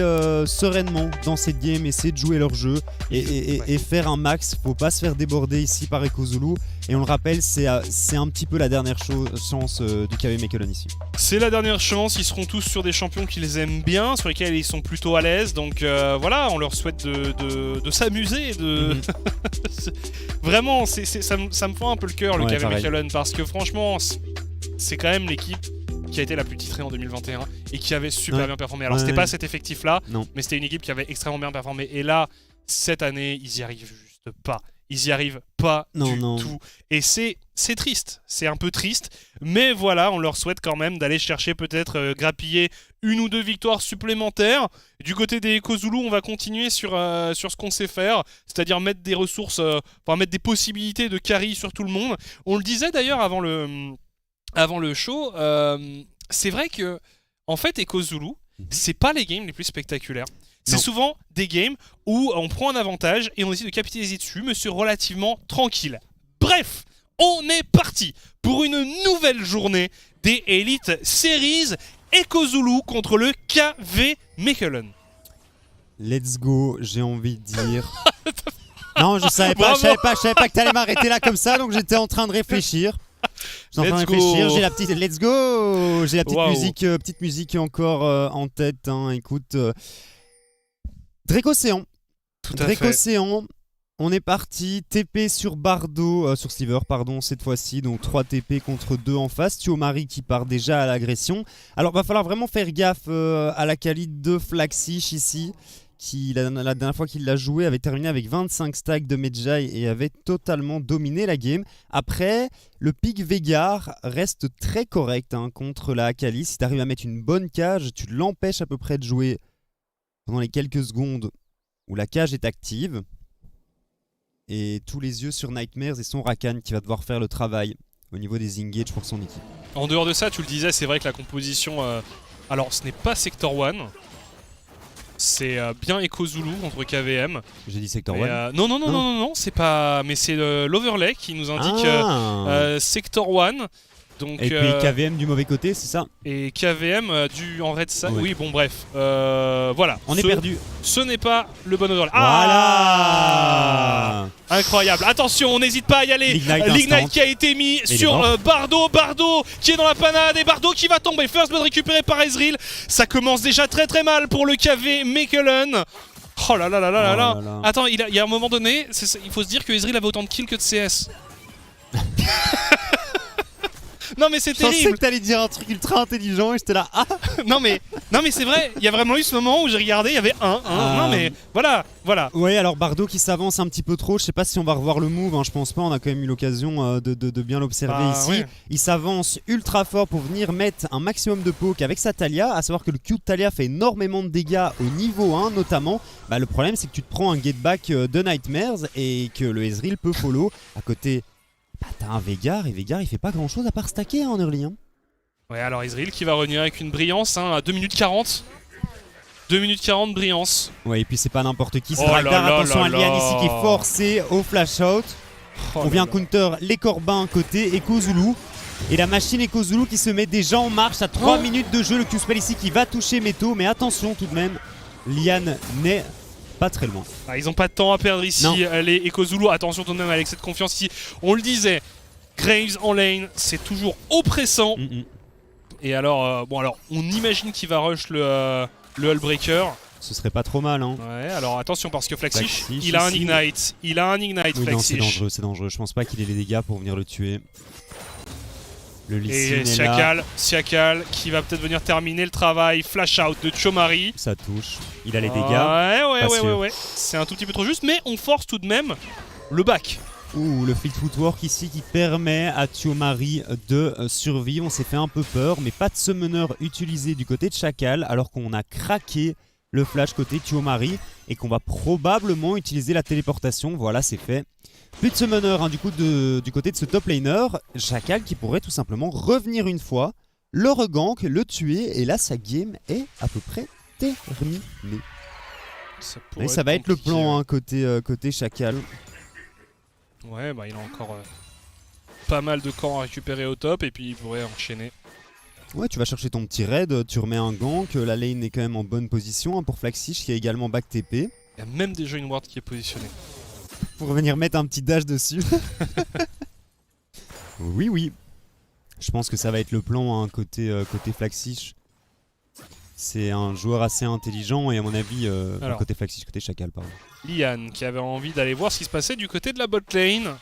sereinement dans cette game, essayer de jouer leur jeu et faire un max. Faut pas se faire déborder ici par Kozulu. Et on le rappelle, c'est un petit peu la dernière chance du KV Mechelen ici. C'est la dernière chance, ils seront tous sur des champions qui les aiment bien, sur lesquels ils sont plutôt à l'aise. Donc voilà, on leur souhaite de s'amuser. Vraiment, ça me fend un peu le cœur, le KV Mechelen, parce que franchement, c'est quand même l'équipe qui a été la plus titrée en 2021 et qui avait super bien performé. Alors c'était pas cet effectif là, mais c'était une équipe qui avait extrêmement bien performé. Et là, cette année, ils y arrivent juste pas. Ils y arrivent pas du tout. Et c'est triste, c'est un peu triste. Mais voilà, on leur souhaite quand même d'aller chercher peut-être grappiller une ou deux victoires supplémentaires. Du côté des Kozulu, on va continuer sur ce qu'on sait faire, c'est-à-dire mettre des ressources, mettre des possibilités de carry sur tout le monde. On le disait d'ailleurs avant le show, c'est vrai que en fait Kozulu, c'est pas les games les plus spectaculaires. C'est souvent des games où on prend un avantage et on essaie de capitaliser dessus, mais c'est relativement tranquille. Bref, on est parti pour une nouvelle journée des Elite Series et Kozulu contre le KV Mechelen. Let's go, j'ai envie de dire. Non, je savais pas que t'allais m'arrêter là comme ça, donc j'étais en train de réfléchir. J'ai la petite let's go, j'ai la petite musique encore en tête. Écoute, Drake-Océan. Drake-Océan, on est parti. TP sur Bardo, sur Sliver, pardon, cette fois-ci. Donc 3 TP contre 2 en face. Tuomari qui part déjà à l'agression. Alors, va falloir vraiment faire gaffe à la qualité de Flaxish ici. Qui, la dernière fois qu'il l'a joué, avait terminé avec 25 stacks de Medjay et avait totalement dominé la game. Après, le pick Veigar reste très correct contre la Akali. Si tu arrives à mettre une bonne cage, tu l'empêches à peu près de jouer pendant les quelques secondes où la cage est active. Et tous les yeux sur Nightmares et son Rakan qui va devoir faire le travail au niveau des engages pour son équipe. En dehors de ça, tu le disais, c'est vrai que la composition... Alors, ce n'est pas Sector 1. C'est bien Kozulu contre KVM. J'ai dit Sector 1. Non, c'est pas. Mais c'est l'overlay qui nous indique Sector 1. Donc, et puis KVM du mauvais côté, c'est ça? Et KVM en red side. Oui, bon, bref. Voilà. On est perdu. Ce n'est pas le bon overlay. Voilà. Incroyable. Attention, on n'hésite pas à y aller. L'Ignite qui a été mis sur Bardo. Bardo qui est dans la panade et Bardo qui va tomber. First blood récupéré par Ezreal. Ça commence déjà très très mal pour le KV Mechelen. Oh là là là là là. Attends, il y a un moment donné, il faut se dire que Ezreal avait autant de kills que de CS. Non mais c'est terrible. Je pensais que t'allais dire un truc ultra intelligent et j'étais là. non mais c'est vrai. Il y a vraiment eu ce moment où j'ai regardé, il y avait non mais voilà. Ouais, alors Bardo qui s'avance un petit peu trop. Je sais pas si on va revoir le move. Je pense pas. On a quand même eu l'occasion de bien l'observer ici. Ouais. Il s'avance ultra fort pour venir mettre un maximum de poke avec sa Talia. À savoir que le Q de Talia fait énormément de dégâts au niveau 1 notamment. Le problème c'est que tu te prends un get back de Nightmares et que le Ezreal peut follow à côté. T'as un Veigar et Veigar il fait pas grand chose à part stacker en early. Ouais, alors Ezreal qui va revenir avec une brillance à 2 minutes 40. 2 minutes 40 de brillance. Ouais, et puis c'est pas n'importe qui, c'est Oh là Ragnar. là Attention là à Lian là. ici qui est forcé au flash out. Oh On vient là là. counter les Corbins côté Echo Zulu. Et la machine Echo Zulu qui se met déjà en marche à 3 minutes de jeu. Le Q-Spell ici qui va toucher Meto. Mais attention tout de même, Lian n'est pas très loin. Ah, ils ont pas de temps à perdre ici, Non. les Echo Zulu. Attention tout de même avec cette confiance ici. On le disait, Graves en lane, c'est toujours oppressant. Et alors, on imagine qu'il va rush le Hullbreaker. Ce serait pas trop mal, hein. Ouais, alors attention parce que Flaxish, Flaxish il a un ici. Ignite. Il a un Ignite, Oui, non, c'est Flaxish. dangereux, c'est dangereux. Je pense pas qu'il ait les dégâts pour venir le tuer. Le Lee Et Sin est là. Siakal qui va peut-être venir terminer le travail. Flash out de Chomari. Ça touche. Il a les dégâts. Ouais. Pas sûr. C'est un tout petit peu trop juste, mais on force tout de même le back. Ouh, le fleet footwork ici qui permet à Thiomari de survivre. On s'est fait un peu peur, mais pas de summoner utilisé du côté de Chacal, alors qu'on a craqué le flash côté Thiomari et qu'on va probablement utiliser la téléportation. Voilà, c'est fait. Plus de summoner hein, du côté de ce top laner. Chacal qui pourrait tout simplement revenir une fois, le regank, le tuer, et là sa game est à peu près terminée. Et ça va être le plan hein, côté Chacal. Ouais, bah il a encore pas mal de camps à récupérer au top et puis il pourrait enchaîner. Ouais, tu vas chercher ton petit raid, tu remets un gank, la lane est quand même en bonne position hein, pour Flaxish qui a également back TP. Il y a même déjà une ward qui est positionnée. Pour venir mettre un petit dash dessus. Oui. Je pense que ça va être le plan hein, côté Flaxish. C'est un joueur assez intelligent et à mon avis, côté Flaxish, côté Chacal, pardon. Lian qui avait envie d'aller voir ce qui se passait du côté de la bot lane.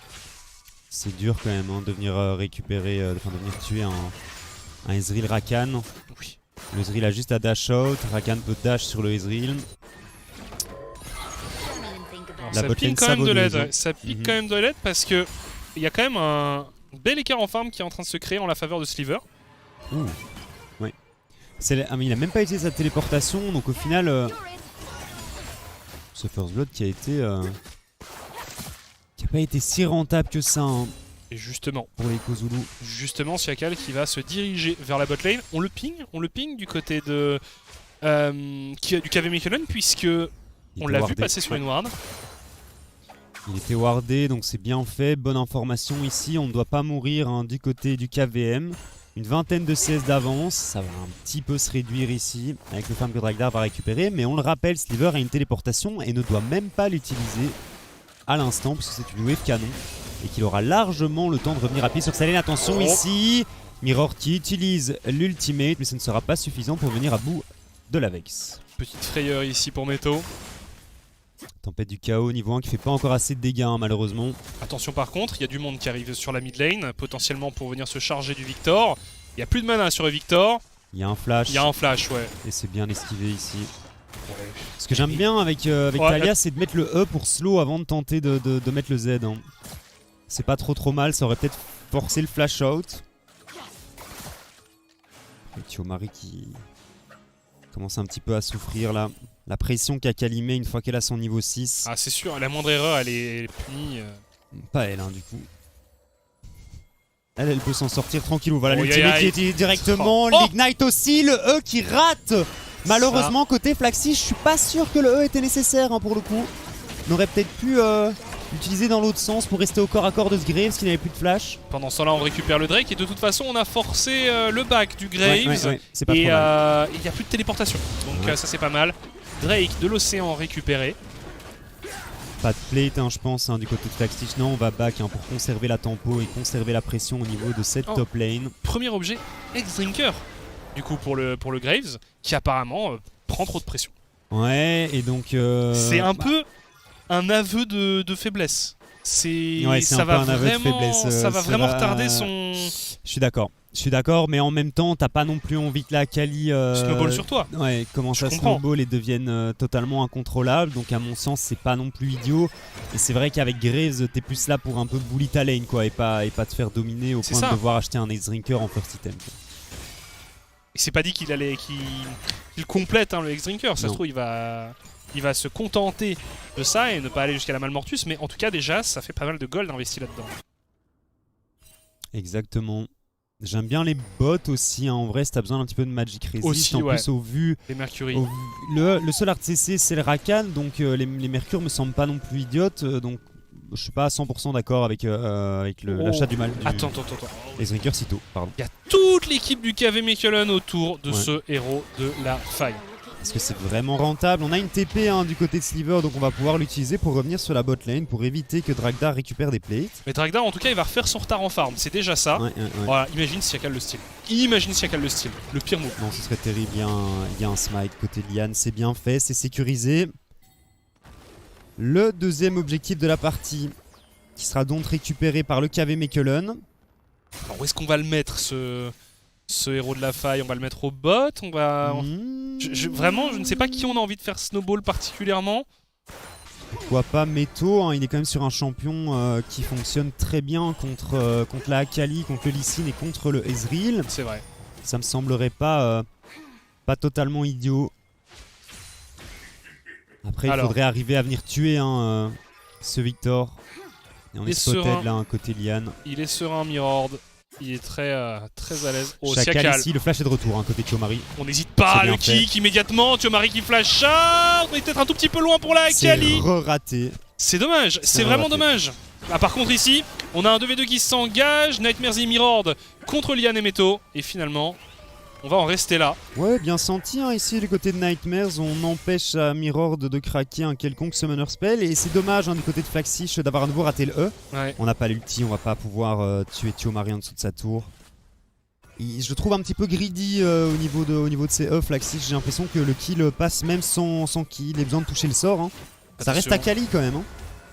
C'est dur quand même hein, de venir récupérer, de venir tuer un Ezreal Rakan. Oui. Le Ezreal a juste à dash out, Rakan peut dash sur le Ezreal. Alors, La ça botlane pique quand même de l'aide. savonneuse, hein. Ouais. Ça pique quand même de l'aide parce que il y a quand même un bel écart en farm qui est en train de se créer en la faveur de Sliver. Ouh. Ouais. Mais il a même pas utilisé sa téléportation, donc au final, ce First Blood qui a pas été si rentable que ça hein, Et justement, pour les Kozulu. Siakal qui va se diriger vers la bot lane. On le ping du côté de du KV Mechelen puisque on l'a vu passer sur une ward. Il était wardé, donc c'est bien fait. Bonne information ici, on ne doit pas mourir hein, du côté du KVM. Une vingtaine de CS d'avance, ça va un petit peu se réduire ici avec le farm que Dragdar va récupérer. Mais on le rappelle, Sliver a une téléportation et ne doit même pas l'utiliser à l'instant puisque c'est une wave canon. Et qu'il aura largement le temps de revenir à pied sur sa lane. Attention ici, Mirror qui utilise l'ultimate, mais ce ne sera pas suffisant pour venir à bout de la Vex. Petite frayeur ici pour Meto. Tempête du chaos niveau 1 qui fait pas encore assez de dégâts hein, malheureusement. Attention par contre, il y a du monde qui arrive sur la mid lane, potentiellement pour venir se charger du Victor. Il n'y a plus de mana sur le Victor. Il y a un flash. Il y a un flash, ouais. Et c'est bien esquivé ici. Ouais. Ce que j'aime bien avec Talia, c'est de mettre le E pour slow avant de tenter de mettre le Z. Hein. C'est pas trop mal, ça aurait peut-être forcé le flash out. Et Thiomari qui commence un petit peu à souffrir là. La pression qu'a Kalimé une fois qu'elle a son niveau 6. Ah c'est sûr, la moindre erreur elle est punie. Pas elle hein, du coup. Elle peut s'en sortir tranquillou. Voilà Oh, l'ultimate qui est directement. Oh. L'Ignite aussi, le E qui rate. Malheureusement côté Flaxy, je suis pas sûr que le E était nécessaire hein, pour le coup. On aurait peut-être pu l'utiliser dans l'autre sens pour rester au corps à corps de ce Graves qui n'avait plus de flash. Pendant ce temps là on récupère le Drake et de toute façon on a forcé le back du Graves. Ouais, c'est pas et trop mal. il n'y a plus de téléportation. Donc ça c'est pas mal. Drake de l'océan récupéré. Pas de plate hein, je pense hein, du côté de Flaxtich. Non on va back hein, pour conserver la tempo et conserver la pression au niveau de cette top lane. Premier objet, X-Drinker. Du coup pour le Graves qui apparemment prend trop de pression. Ouais et donc... c'est un peu un aveu de faiblesse. Ça va vraiment retarder son... Je suis d'accord, mais en même temps, t'as pas non plus envie que la Kali snowball sur toi. Ouais, commence à snowball et devienne totalement incontrôlable. Donc à mon sens, c'est pas non plus idiot. Et c'est vrai qu'avec Graves, t'es plus là pour un peu bully ta lane, quoi, et pas te faire dominer au point de devoir acheter un X-Drinker en first item. Quoi. Et c'est pas dit qu'il complète hein, le X-Drinker. Ça se trouve, il va se contenter de ça et ne pas aller jusqu'à la Malmortus. Mais en tout cas, déjà, ça fait pas mal de gold investi là-dedans. Exactement. J'aime bien les bots aussi, hein. En vrai, si t'as besoin d'un petit peu de Magic Resist, Aussi, en ouais. plus au vu, Les Mercury. le seul art CC c'est le Rakan, donc les Mercures me semblent pas non plus idiotes, donc je suis pas à 100% d'accord avec, l'achat du mal. Attends. Les Drinkers sitôt, pardon. Il y a toute l'équipe du KV Mechelen autour de Ouais. ce héros de la faille. Est-ce que c'est vraiment rentable? On a une TP du côté de Sliver, donc on va pouvoir l'utiliser pour revenir sur la bot lane pour éviter que Dragdar récupère des plates. Mais Dragdar, en tout cas, il va refaire son retard en farm. C'est déjà ça. Ouais. Voilà, imagine si Siakal le steal. Imagine si Siakal le steal. Le pire move. Non, ce serait terrible. Il y a un smite côté Liane, c'est bien fait, c'est sécurisé. Le deuxième objectif de la partie, qui sera donc récupéré par le KV Mechelen. Alors, où est-ce qu'on va le mettre, ce héros de la faille? On va le mettre au bot? On va... Vraiment, je ne sais pas qui on a envie de faire snowball particulièrement. Pourquoi pas Meto, il est quand même sur un champion qui fonctionne très bien contre la Akali, contre le Lee Sin et contre le Ezreal. C'est vrai. Ça me semblerait pas totalement idiot. Après, il faudrait arriver à venir tuer ce Victor. Et on est spotted là, côté Liane. Il est serein, Mirord. Il est très à l'aise. Oh, Siakal ici, le flash est de retour côté Chiomari. On n'hésite pas, le kick immédiatement. Chiomari qui flash out. On est peut-être un tout petit peu loin pour la Akali. C'est raté. C'est dommage, c'est vraiment dommage. Ah, par contre ici, on a un 2v2 qui s'engage. Nightmares et Mirord contre Liane et Meto. Et finalement, on va en rester là. Ouais, bien senti ici du côté de Nightmares. On empêche à Mirord de craquer un quelconque Summoner Spell. Et c'est dommage du côté de Flaxish d'avoir à nouveau raté le E. Ouais. On n'a pas l'ulti, on va pas pouvoir tuer Chiomari en dessous de sa tour. Je le trouve un petit peu greedy au niveau de ses E, Flaxish. J'ai l'impression que le kill passe même sans qu'il ait besoin de toucher le sort. Ça reste Akali quand même.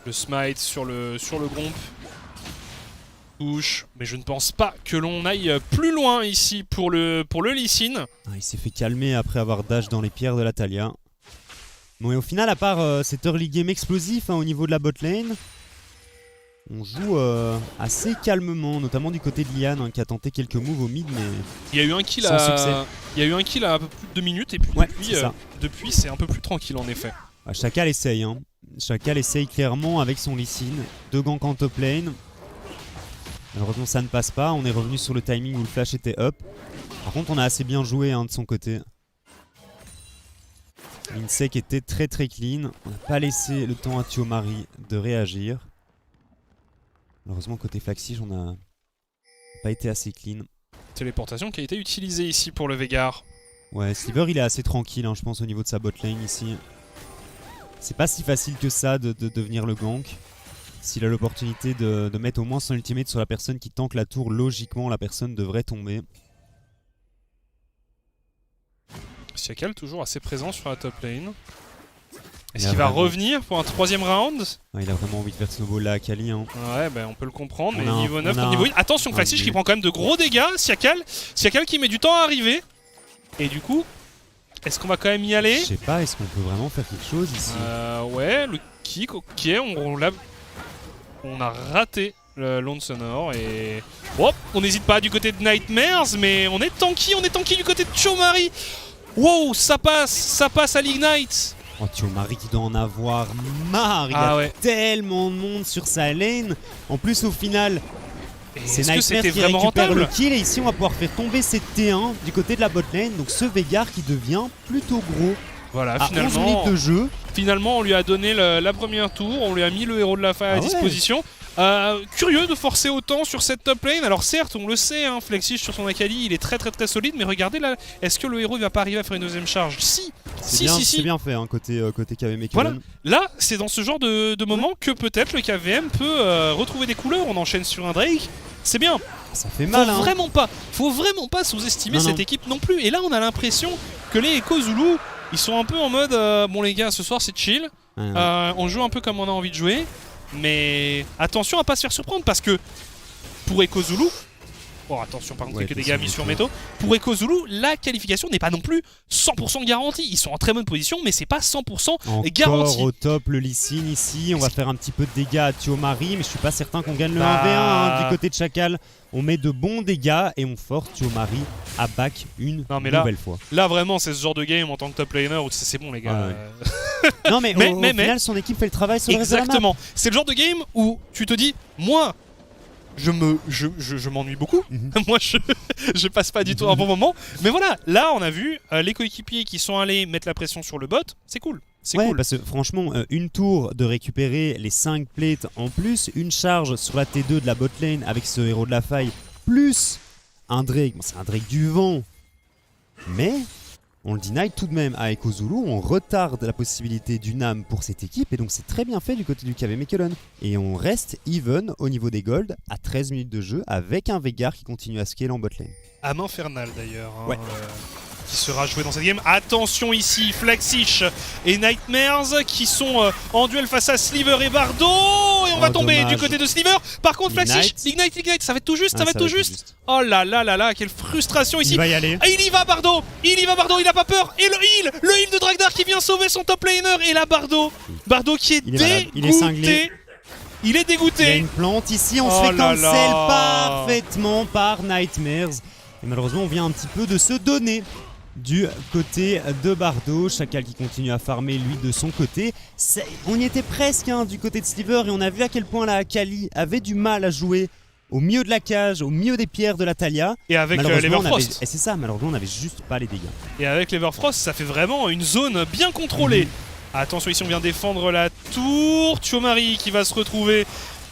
Le smite sur le Gromp. Touche, mais je ne pense pas que l'on aille plus loin ici pour le Lee Sin. Il s'est fait calmer après avoir dash dans les pierres de la Talia. Bon, et au final, à part cet early game explosif au niveau de la bot lane, on joue assez calmement, notamment du côté de Liane qui a tenté quelques moves au mid, mais il y a eu un kill sans succès. Il y a eu un kill à un peu plus de 2 minutes et puis depuis c'est un peu plus tranquille en effet. Chacal essaye, Chacal essaye clairement avec son Lee Sin. 2 ganks en top lane. Malheureusement ça ne passe pas, on est revenu sur le timing où le flash était up. Par contre on a assez bien joué de son côté. Insec était très clean, on n'a pas laissé le temps à Chiomari de réagir. Malheureusement côté Flaxish on n'a pas été assez clean. Téléportation qui a été utilisée ici pour le Veigar. Ouais, Sliver il est assez tranquille je pense au niveau de sa bot lane ici. C'est pas si facile que ça de devenir le gank. S'il a l'opportunité de mettre au moins son ultimate sur la personne qui tank la tour, logiquement la personne devrait tomber. Siakal toujours assez présent sur la top lane. Est-ce qu'il va revenir pour un 3ème round? Il a vraiment envie de faire snowball là à Kali. Ouais, on peut le comprendre, mais niveau 9 contre niveau 8. Attention, Flaxish qui prend quand même de gros dégâts. Siakal qui met du temps à arriver. Et du coup, est-ce qu'on va quand même y aller? Je sais pas, est-ce qu'on peut vraiment faire quelque chose ici? Ouais, le kick, ok, on a raté le Lone Sonore et... Hop, on n'hésite pas du côté de Nightmares, mais on est tanky du côté de Chiomari. Wow, ça passe à l'Ignite. Oh, Chiomari qui doit en avoir marre, il y a tellement de monde sur sa lane. En plus au final, c'est Nightmares qui récupère le kill et ici on va pouvoir faire tomber ses T1 du côté de la bot lane. Donc ce Veigar qui devient plutôt gros. Voilà, à 11 minutes de jeu. Finalement, on lui a donné la première tour, on lui a mis le héros de la faille à disposition. Curieux de forcer autant sur cette top lane. Alors certes, on le sait, Flaxish sur son Akali, il est très solide, mais regardez là, est-ce que le héros il va pas arriver à faire une deuxième charge? Si. C'est bien fait côté KV Mechelen. Voilà. Là, c'est dans ce genre de moment que peut-être le KVM peut retrouver des couleurs. On enchaîne sur un Drake, c'est bien. Ça fait mal. Faut vraiment pas sous-estimer cette équipe non plus. Et là, on a l'impression que les Echo Zulu, ils sont un peu en mode bon les gars, ce soir c'est chill. On joue un peu comme on a envie de jouer. Mais attention à pas se faire surprendre parce que pour Echo Zulu, oh attention par contre quelques dégâts mis sur Meto. Pour Echo Zulu, la qualification n'est pas non plus 100% garantie. Ils sont en très bonne position mais c'est pas 100% garanti. Encore au top le Lee Sin ici, on va faire un petit peu de dégâts à Chiomari mais je suis pas certain qu'on gagne le 1v1 du côté de Chacal. On met de bons dégâts et on force Chiomari à back une nouvelle fois. Là vraiment c'est ce genre de game en tant que top laner où c'est bon les gars. Non mais au final son équipe fait le travail sur le reste de la map. Exactement. C'est le genre de game où tu te dis moi je m'ennuie beaucoup. Mhm. Moi, je passe pas du tout un bon moment. Mais voilà, là, on a vu les coéquipiers qui sont allés mettre la pression sur le bot. C'est cool. C'est Ouais, cool. parce que franchement, une tour de récupérer les 5 plates en plus, une charge sur la T2 de la bot lane avec ce héros de la faille, plus un Drake. Bon, c'est un Drake du vent. Mais on le deny tout de même à Echo Zulu, on retarde la possibilité d'une âme pour cette équipe et donc c'est très bien fait du côté du KV Mechelen. Et on reste even au niveau des golds à 13 minutes de jeu avec un Veigar qui continue à scale en bot lane. Âme infernale d'ailleurs. Hein, Ouais. Qui sera joué dans cette game. Attention ici, Flaxish et Nightmares qui sont en duel face à Sliver et Bardo. Et on va tomber dommage. du côté de Sliver. Par contre, Flaxish, Ignite. Ignite, ça va être tout juste, Ah, ça va être tout juste. Oh là là là là, quelle frustration ici. Il va y aller. Ah, il y va Bardo, il a pas peur. Et le heal de Dragdar qui vient sauver son top laner. Et là Bardo qui est Il est malade. dégoûté. Il est cinglé. Il est Il y a dégoûté. une plante ici, on Oh se fait là cancel là. parfaitement par Nightmares. Et malheureusement, on vient un petit peu de se donner du côté de Bardo. Chacal qui continue à farmer lui de son côté. On y était presque du côté de Sliver et on a vu à quel point la Akali avait du mal à jouer au milieu de la cage, au milieu des pierres de la Talia. Et avec Malheureusement, l'Everfrost. et c'est ça, malheureusement, on n'avait juste pas les dégâts. Et avec l'Everfrost, ça fait vraiment une zone bien contrôlée. Attention, ici on vient défendre la tour. Thiomari qui va se retrouver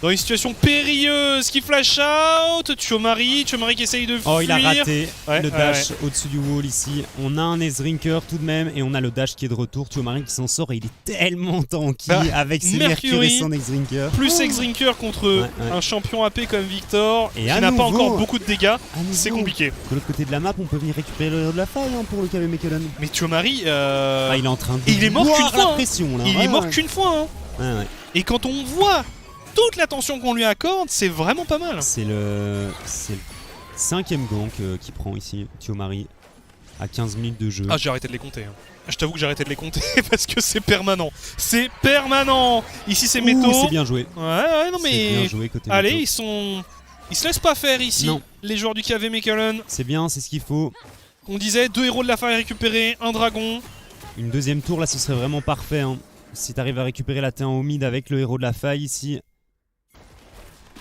dans une situation périlleuse, qui flash out. Thiomari qui essaye de fuir. Oh, il a raté Ouais, le dash au-dessus du wall ici. On a un Ezrinker tout de même et on a le dash qui est de retour. Thiomari qui s'en sort et il est tellement tanky Bah, avec ses Mercury, Mercury et son Ezrinker. Plus X-Drinker contre Ouais. un champion AP comme Victor, Et qui à n'a pas nouveau- encore beaucoup de dégâts. À nouveau, C'est compliqué. De l'autre côté de la map, on peut venir récupérer le héros de la faille pour le KV Mechelen. Mais Thiomari, Il est en train de il est mort boire qu'une fois, la hein. pression là. il Ouais, est mort ouais. qu'une fois. Hein. Ouais, ouais. Et quand on voit toute l'attention qu'on lui accorde, c'est vraiment pas mal. C'est le 5ème gank qui prend ici Thiomari à 15 minutes de jeu. Ah, j'ai arrêté de les compter. Hein. Je t'avoue que j'ai arrêté de les compter parce que c'est permanent. C'est permanent. Ici, c'est Ouh, Métaux. c'est bien joué. Ouais, non C'est bien mais. joué côté Allez, Métaux. ils se laissent pas faire ici, Non. les joueurs du KV Mechelen. C'est bien, c'est ce qu'il faut. On disait 2 héros de la faille récupérés, un dragon. Une deuxième tour là, ce serait vraiment parfait. Si t'arrives à récupérer la T1 au mid avec le héros de la faille ici,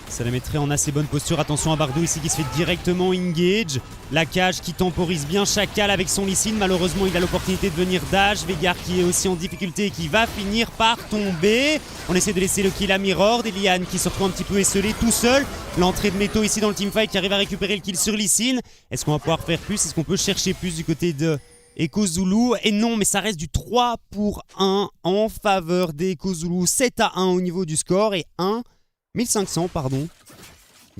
ça les mettrait en assez bonne posture. Attention à Bardo ici qui se fait directement engage. La cage qui temporise bien Chacal avec son Lee Sin. Malheureusement, il a l'opportunité de venir dash. Veigar qui est aussi en difficulté et qui va finir par tomber. On essaie de laisser le kill à Mirror. Et Lian qui se retrouve un petit peu esselé tout seul. L'entrée de Meto ici dans le teamfight qui arrive à récupérer le kill sur Lee Sin. Est-ce qu'on va pouvoir faire plus? Est-ce qu'on peut chercher plus du côté de Echo Zulu? Et non, mais ça reste du 3 pour 1 en faveur d'Echo Zulu. 7-1 au niveau du score et 1500 pardon,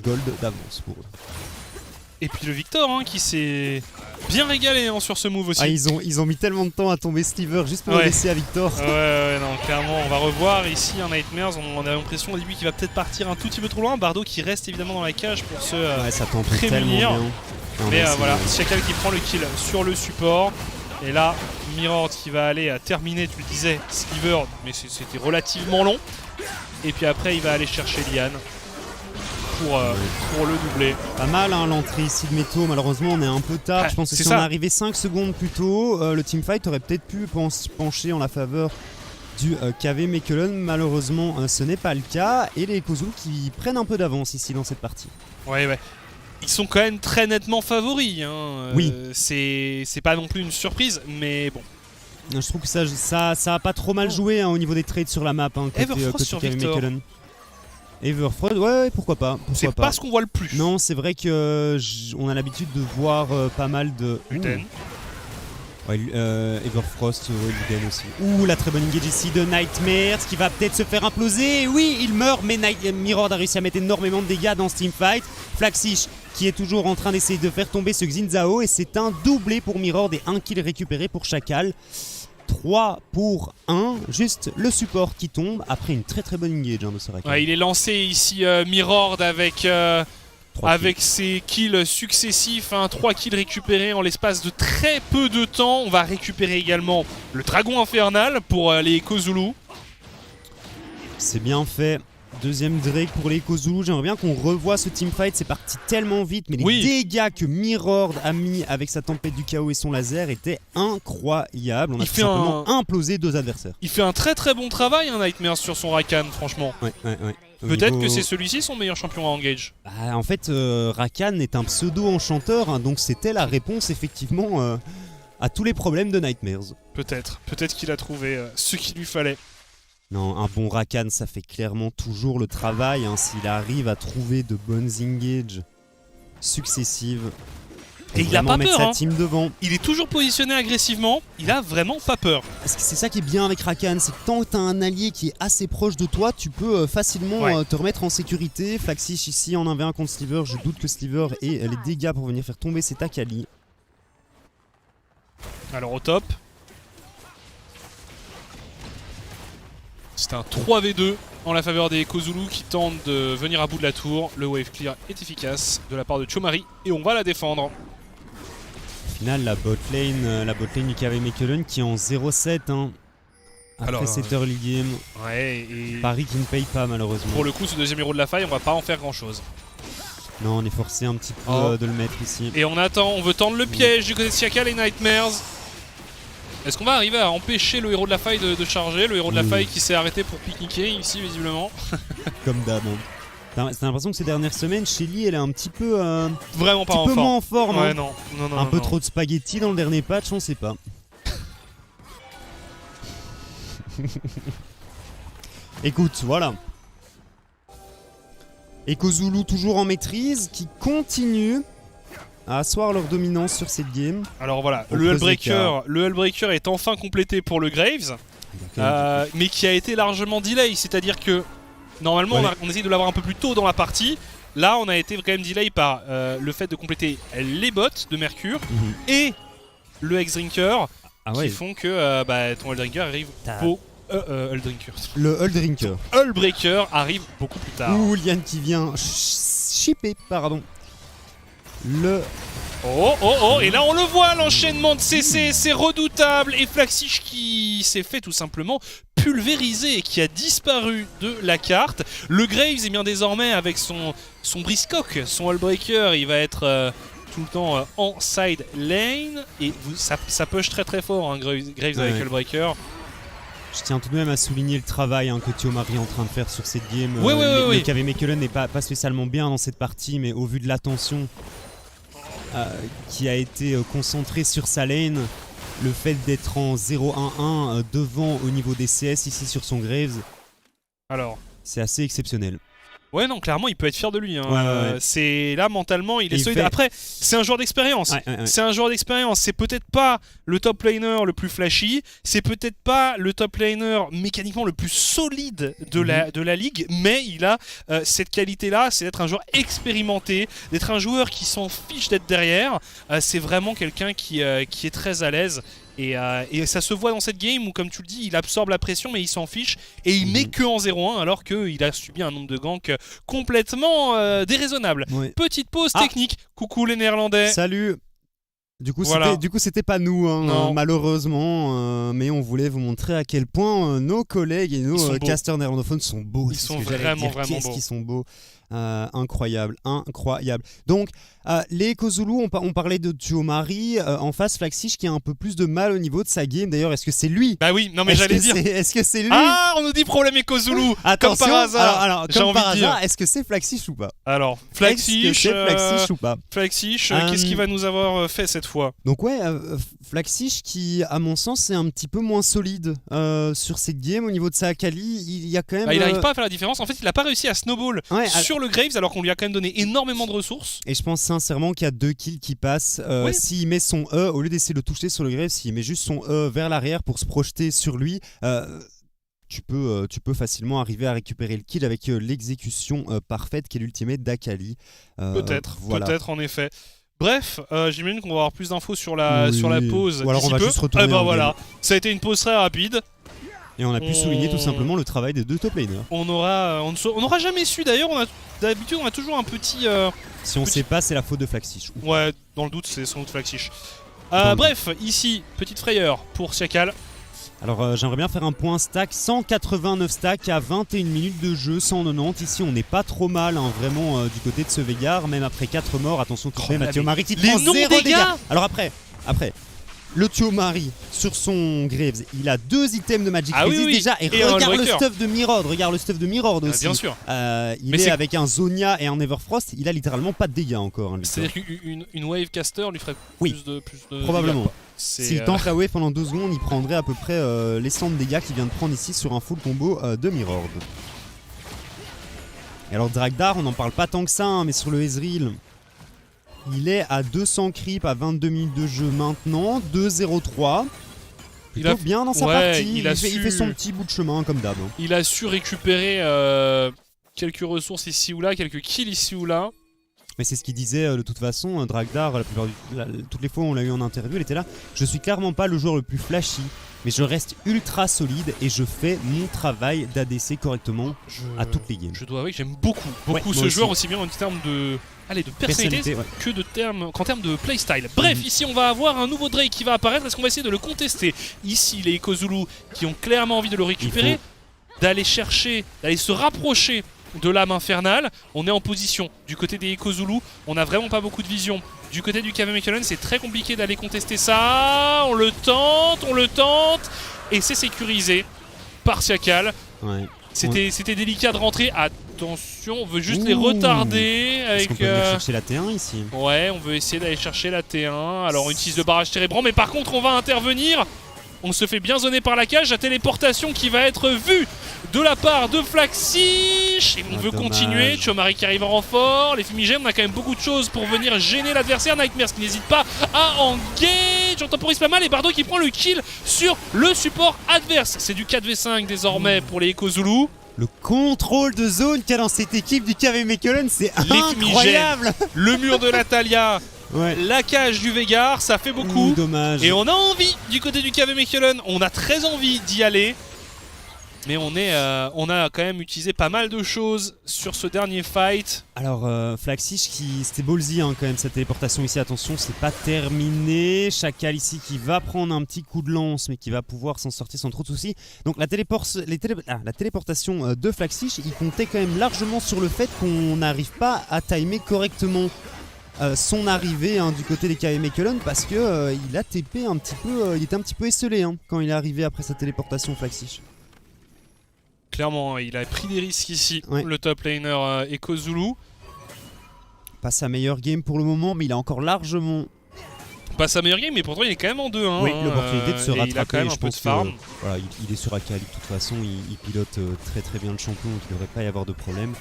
gold d'avance pour eux. Et puis le Victor qui s'est bien régalé sur ce move aussi. Ah, ils ont mis tellement de temps à tomber Sliver juste pour le Ouais. laisser à Victor. Ouais, non, clairement, on va revoir ici un Nightmares. On a l'impression au début qu'il va peut-être partir un tout petit peu trop loin. Bardo qui reste évidemment dans la cage pour se. Ouais, ça tente tellement prémunir. bien. Non, Mais c'est- voilà, Chacal qui prend le kill sur le support. Et là, Mirror qui va aller à terminer, tu le disais, Sliver, mais c'était relativement long. Et puis après, il va aller chercher Lian pour le doubler. Pas mal l'entrée ici de Meto. Malheureusement, on est un peu tard. Ah, Je pense que c'est si ça. on arrivait 5 secondes plus tôt, le teamfight aurait peut-être pu pencher en la faveur du KV Mechelen. Malheureusement, ce n'est pas le cas. Et les Echo Zulu qui prennent un peu d'avance ici dans cette partie. Ouais. Ils sont quand même très nettement favoris. Oui. C'est pas non plus une surprise, mais bon. Je trouve que ça a pas trop mal joué au niveau des trades sur la map. Côté, Everfrost côté sur KV Victor. Mechelen. Everfrost, ouais, pourquoi pas. C'est Pourquoi pas ce qu'on voit le plus. Non, c'est vrai que on a l'habitude de voir pas mal de. Uten. Ouais, Everfrost, Luden aussi. La très bonne engage ici de Nightmares qui va peut-être se faire imploser. Oui, il meurt, mais Mirror a réussi à mettre énormément de dégâts dans ce teamfight. Flaxish qui est toujours en train d'essayer de faire tomber ce Xinzao et c'est un doublé pour Mirror et un kill récupéré pour Chacal. 3 pour 1, juste le support qui tombe après une très très bonne engage de Soraka. Ouais, il est lancé ici Mirror avec ses kills successifs, 3 kills récupérés en l'espace de très peu de temps. On va récupérer également le dragon infernal pour les Echo Zulu. C'est bien fait. Deuxième Drake pour les Echo Zulu. J'aimerais bien qu'on revoie ce teamfight. C'est parti tellement vite, mais les dégâts que Mirror a mis avec sa tempête du chaos et son laser étaient incroyables. On a tout simplement implosé 2 adversaires. Il fait un très très bon travail, Nightmares, sur son Rakan, franchement. Ouais. Peut-être que c'est celui-ci son meilleur champion à engage. Bah, en fait, Rakan est un pseudo-enchanteur, hein, donc c'était la réponse effectivement à tous les problèmes de Nightmares. Peut-être qu'il a trouvé ce qu'il lui fallait. Non, un bon Rakan, ça fait clairement toujours le travail, hein, s'il arrive à trouver de bonnes engages successives. Et il a pas mettre peur, sa hein. team devant. Il est toujours positionné agressivement, il a vraiment pas peur. Parce que c'est ça qui est bien avec Rakan, c'est que tant que t'as un allié qui est assez proche de toi, tu peux facilement te remettre en sécurité. Flaxish ici en 1v1 contre Sliver, je doute que Sliver ait les dégâts pour venir faire tomber cet Akali. Alors au top. C'est un 3v2 en la faveur des Kozulu qui tentent de venir à bout de la tour. Le wave clear est efficace de la part de Chomari et on va la défendre. Au final, la botlane du KV Mechelen qui est en 0-7 hein, après cette early game. Ouais, et Paris qui ne paye pas malheureusement. pour le coup, ce deuxième héros de la faille, on va pas en faire grand chose. Non, on est forcé un petit peu de le mettre ici. Et on attend, on veut tendre le piège du côté de Siakal et Nightmares. Est-ce qu'on va arriver à empêcher le héros de la faille de charger? Le héros de la faille qui s'est arrêté pour pique-niquer ici visiblement. Comme d'hab. T'as l'impression que ces dernières semaines, Shelly elle est un petit peu, Vraiment pas moins en forme. Ouais, hein. non, un peu trop de spaghetti dans le dernier patch, on sait pas. Écoute, voilà. Et Kozulu toujours en maîtrise, qui continue à asseoir leur dominance sur cette game. Alors voilà, le Hullbreaker est enfin complété pour le Graves, mais qui a été largement delay, c'est-à-dire que normalement on essaye de l'avoir un peu plus tôt dans la partie. Là on a été quand même delay par le fait de compléter les bots de Mercure et le X-Drinker qui font que ton Hullbreaker arrive au... Le Hullbreaker. Hullbreaker arrive beaucoup plus tard. Ouh, Liane qui vient shipper, pardon. Et là on le voit, l'enchaînement de CC, c'est redoutable. Et Flaxish qui s'est fait tout simplement pulvériser et qui a disparu de la carte. Le Graves est bien désormais avec son briscock, son Hullbreaker, il va être tout le temps en side lane. Et ça push très très fort, hein, Graves avec Hullbreaker. Je tiens tout de même à souligner le travail que Chomari est en train de faire sur cette game. Le KV Mechelen n'est pas spécialement bien dans cette partie, mais au vu de l'attention qui a été concentrée sur sa lane, le fait d'être en 0-1-1 devant au niveau des CS ici sur son Graves, alors c'est assez exceptionnel. Ouais, non, clairement, il peut être fier de lui. Hein. C'est là, mentalement, il est solide. Après, c'est un joueur d'expérience. C'est un joueur d'expérience. C'est peut-être pas le top laner le plus flashy. C'est peut-être pas le top laner mécaniquement le plus solide de la ligue. Mais il a cette qualité-là, c'est d'être un joueur expérimenté, d'être un joueur qui s'en fiche d'être derrière. C'est vraiment quelqu'un qui est très à l'aise. Et ça se voit dans cette game où, comme tu le dis, il absorbe la pression mais il s'en fiche et il n'est que en 0-1 alors qu'il a subi un nombre de ganks complètement déraisonnable. Petite pause technique. Coucou les Néerlandais. Salut. Du coup, c'était pas nous, malheureusement, mais on voulait vous montrer à quel point nos collègues et nos casters néerlandophones sont beaux. Ils sont vraiment beaux. Qu'est-ce qu'ils sont beaux. Incroyable. Donc, les Kozulu, on parlait de Chomari, en face Flaxish qui a un peu plus de mal au niveau de sa game. D'ailleurs, est-ce que c'est lui? Bah oui, non mais j'allais dire. Est-ce que c'est lui? Ah, on nous dit problème et Kozulu. Attention, comme par hasard. Alors, comme par hasard, est-ce que c'est Flaxish ou pas? Alors, Flaxish ou pas? Flaxish, qu'est-ce qu'il va nous avoir fait cette fois? Donc Flaxish qui, à mon sens, est un petit peu moins solide sur cette game au niveau de sa Akali. Il y a quand même. Il n'arrive pas à faire la différence. En fait, il n'a pas réussi à snowball sur le Graves alors qu'on lui a quand même donné énormément de ressources. Et je pense sincèrement qu'il y a 2 kills qui passent. S'il met son E, au lieu d'essayer de le toucher sur le Graves, s'il met juste son E vers l'arrière pour se projeter sur lui, tu peux facilement arriver à récupérer le kill avec l'exécution parfaite qui est l'ultimate d'Akali. Peut-être en effet. Bref, j'imagine qu'on va avoir plus d'infos sur la pause. Ou alors on va juste retourner. Voilà, ça a été une pause très rapide. Et on a pu souligner tout simplement le travail des 2 top laners. On n'aura jamais su d'ailleurs, d'habitude on a toujours un petit... si on sait pas, c'est la faute de Flaxish. Ouais, dans le doute c'est sans doute Flaxish. Bref, ici, petite frayeur pour Siakal. Alors j'aimerais bien faire un point stack, 189 stacks à 21 minutes de jeu, 190. Ici on n'est pas trop mal, vraiment du côté de ce Veigar, même après 4 morts. Attention tout de même, Chomari qui prend 0 dégâts. Alors après, le Thiomari sur son Graves, il a 2 items de Magic Ah oui, Resist oui. déjà. Et Et un regarde le Breaker. stuff de Mirord, regarde le stuff de Mirord aussi. Bien sûr. Il Mais est c'est- avec un Zonia et un Everfrost, il a littéralement pas de dégâts encore. Hein, le Victor. C'est-à-dire qu'une wave caster lui ferait Oui. plus de Probablement. dégâts, quoi. C'est, S'il tente la wave pendant 2 secondes, il prendrait à peu près les 100 de dégâts qu'il vient de prendre ici sur un full combo de Mirord. Et alors Dragdar, on n'en parle pas tant que ça, hein, mais sur le Ezreal, il est à 200 creep à 22 minutes de jeu maintenant, 2-0-3. Il Plutôt a- bien dans sa ouais, partie, il a il fait su- son petit bout de chemin comme d'hab. Hein. Il a su récupérer quelques ressources ici ou là, quelques kills ici ou là. Mais c'est ce qu'il disait de toute façon, Dragdar, toutes les fois où on l'a eu en interview, il était là. Je suis clairement pas le joueur le plus flashy, mais je reste ultra solide et je fais mon travail d'ADC correctement à toutes les games. Je dois avouer que j'aime beaucoup Ouais, ce moi joueur, aussi. aussi bien en termes de personnalité Ouais. que qu'en termes de playstyle. Bref, ici on va avoir un nouveau Drake qui va apparaître. Est-ce qu'on va essayer de le contester? Ici, les Kozulu qui ont clairement envie de le récupérer, d'aller se rapprocher de l'âme infernale. On est en position du côté des Kozulu, on n'a vraiment pas beaucoup de vision. Du côté du KV Mechelen, c'est très compliqué d'aller contester ça. On le tente, et c'est sécurisé par Siakal. Ouais. C'était délicat de rentrer. Attention, on veut juste les Ouh. retarder Est-ce avec. qu'on peut venir chercher la T1 ici? Ouais, on veut essayer d'aller chercher la T1. Alors on utilise le barrage térébrant, mais par contre on va intervenir. On se fait bien zoner par la cage. La téléportation qui va être vue de la part de Flaxish. Et on veut dommage. continuer. Thiomari qui arrive en renfort. Les fumigènes, on a quand même beaucoup de choses pour venir gêner l'adversaire. Nightmares qui n'hésite pas à engage. On temporise pas mal. Et Bardo qui prend le kill sur le support adverse. C'est du 4v5 désormais pour les Echo Zulu. Le contrôle de zone qu'il y a dans cette équipe du KV Mechelen, c'est Les incroyable. Le mur de la Talia. Ouais. La cage du Végar, ça fait beaucoup. Ouh, dommage. Et on a envie du côté du KV Mechelen, on a très envie d'y aller. Mais on a quand même utilisé pas mal de choses sur ce dernier fight. Alors Flaxish c'était ballsy hein, quand même cette téléportation ici, attention c'est pas terminé. Chacal ici qui va prendre un petit coup de lance mais qui va pouvoir s'en sortir sans trop de soucis. Donc la téléportation de Flaxish, il comptait quand même largement sur le fait qu'on n'arrive pas à timer correctement son arrivée hein, du côté des KV Mechelen parce que il a TP un petit peu, il était un petit peu esselé hein, quand il est arrivé après sa téléportation Flaxish. Clairement, il a pris des risques ici, Ouais. le top laner Echo Zulu. Pas sa meilleure game pour le moment mais il a encore largement Pas sa meilleure game, mais pourtant il est quand même en 2-1. oui, l'opportunité de se rattraper. Il a quand même je un peu de pense que, farm. voilà, il est sur Akali de toute façon, il pilote très très bien le champion, donc il ne devrait pas y avoir de problème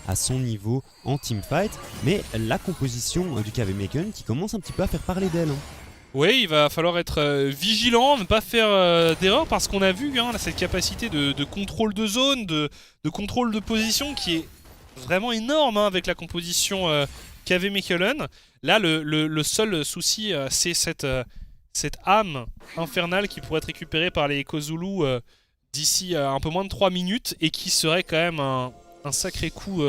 à son niveau en teamfight. Mais la composition du KV Mechelen qui commence un petit peu à faire parler d'elle. Hein. Oui, il va falloir être vigilant, ne pas faire d'erreur parce qu'on a vu hein, là, cette capacité de contrôle de zone, de contrôle de position qui est vraiment énorme hein, avec la composition KV Mechelen. Là, le seul souci, c'est cette âme infernale qui pourrait être récupérée par les Echo Zulu d'ici un peu moins de 3 minutes et qui serait quand même un sacré coup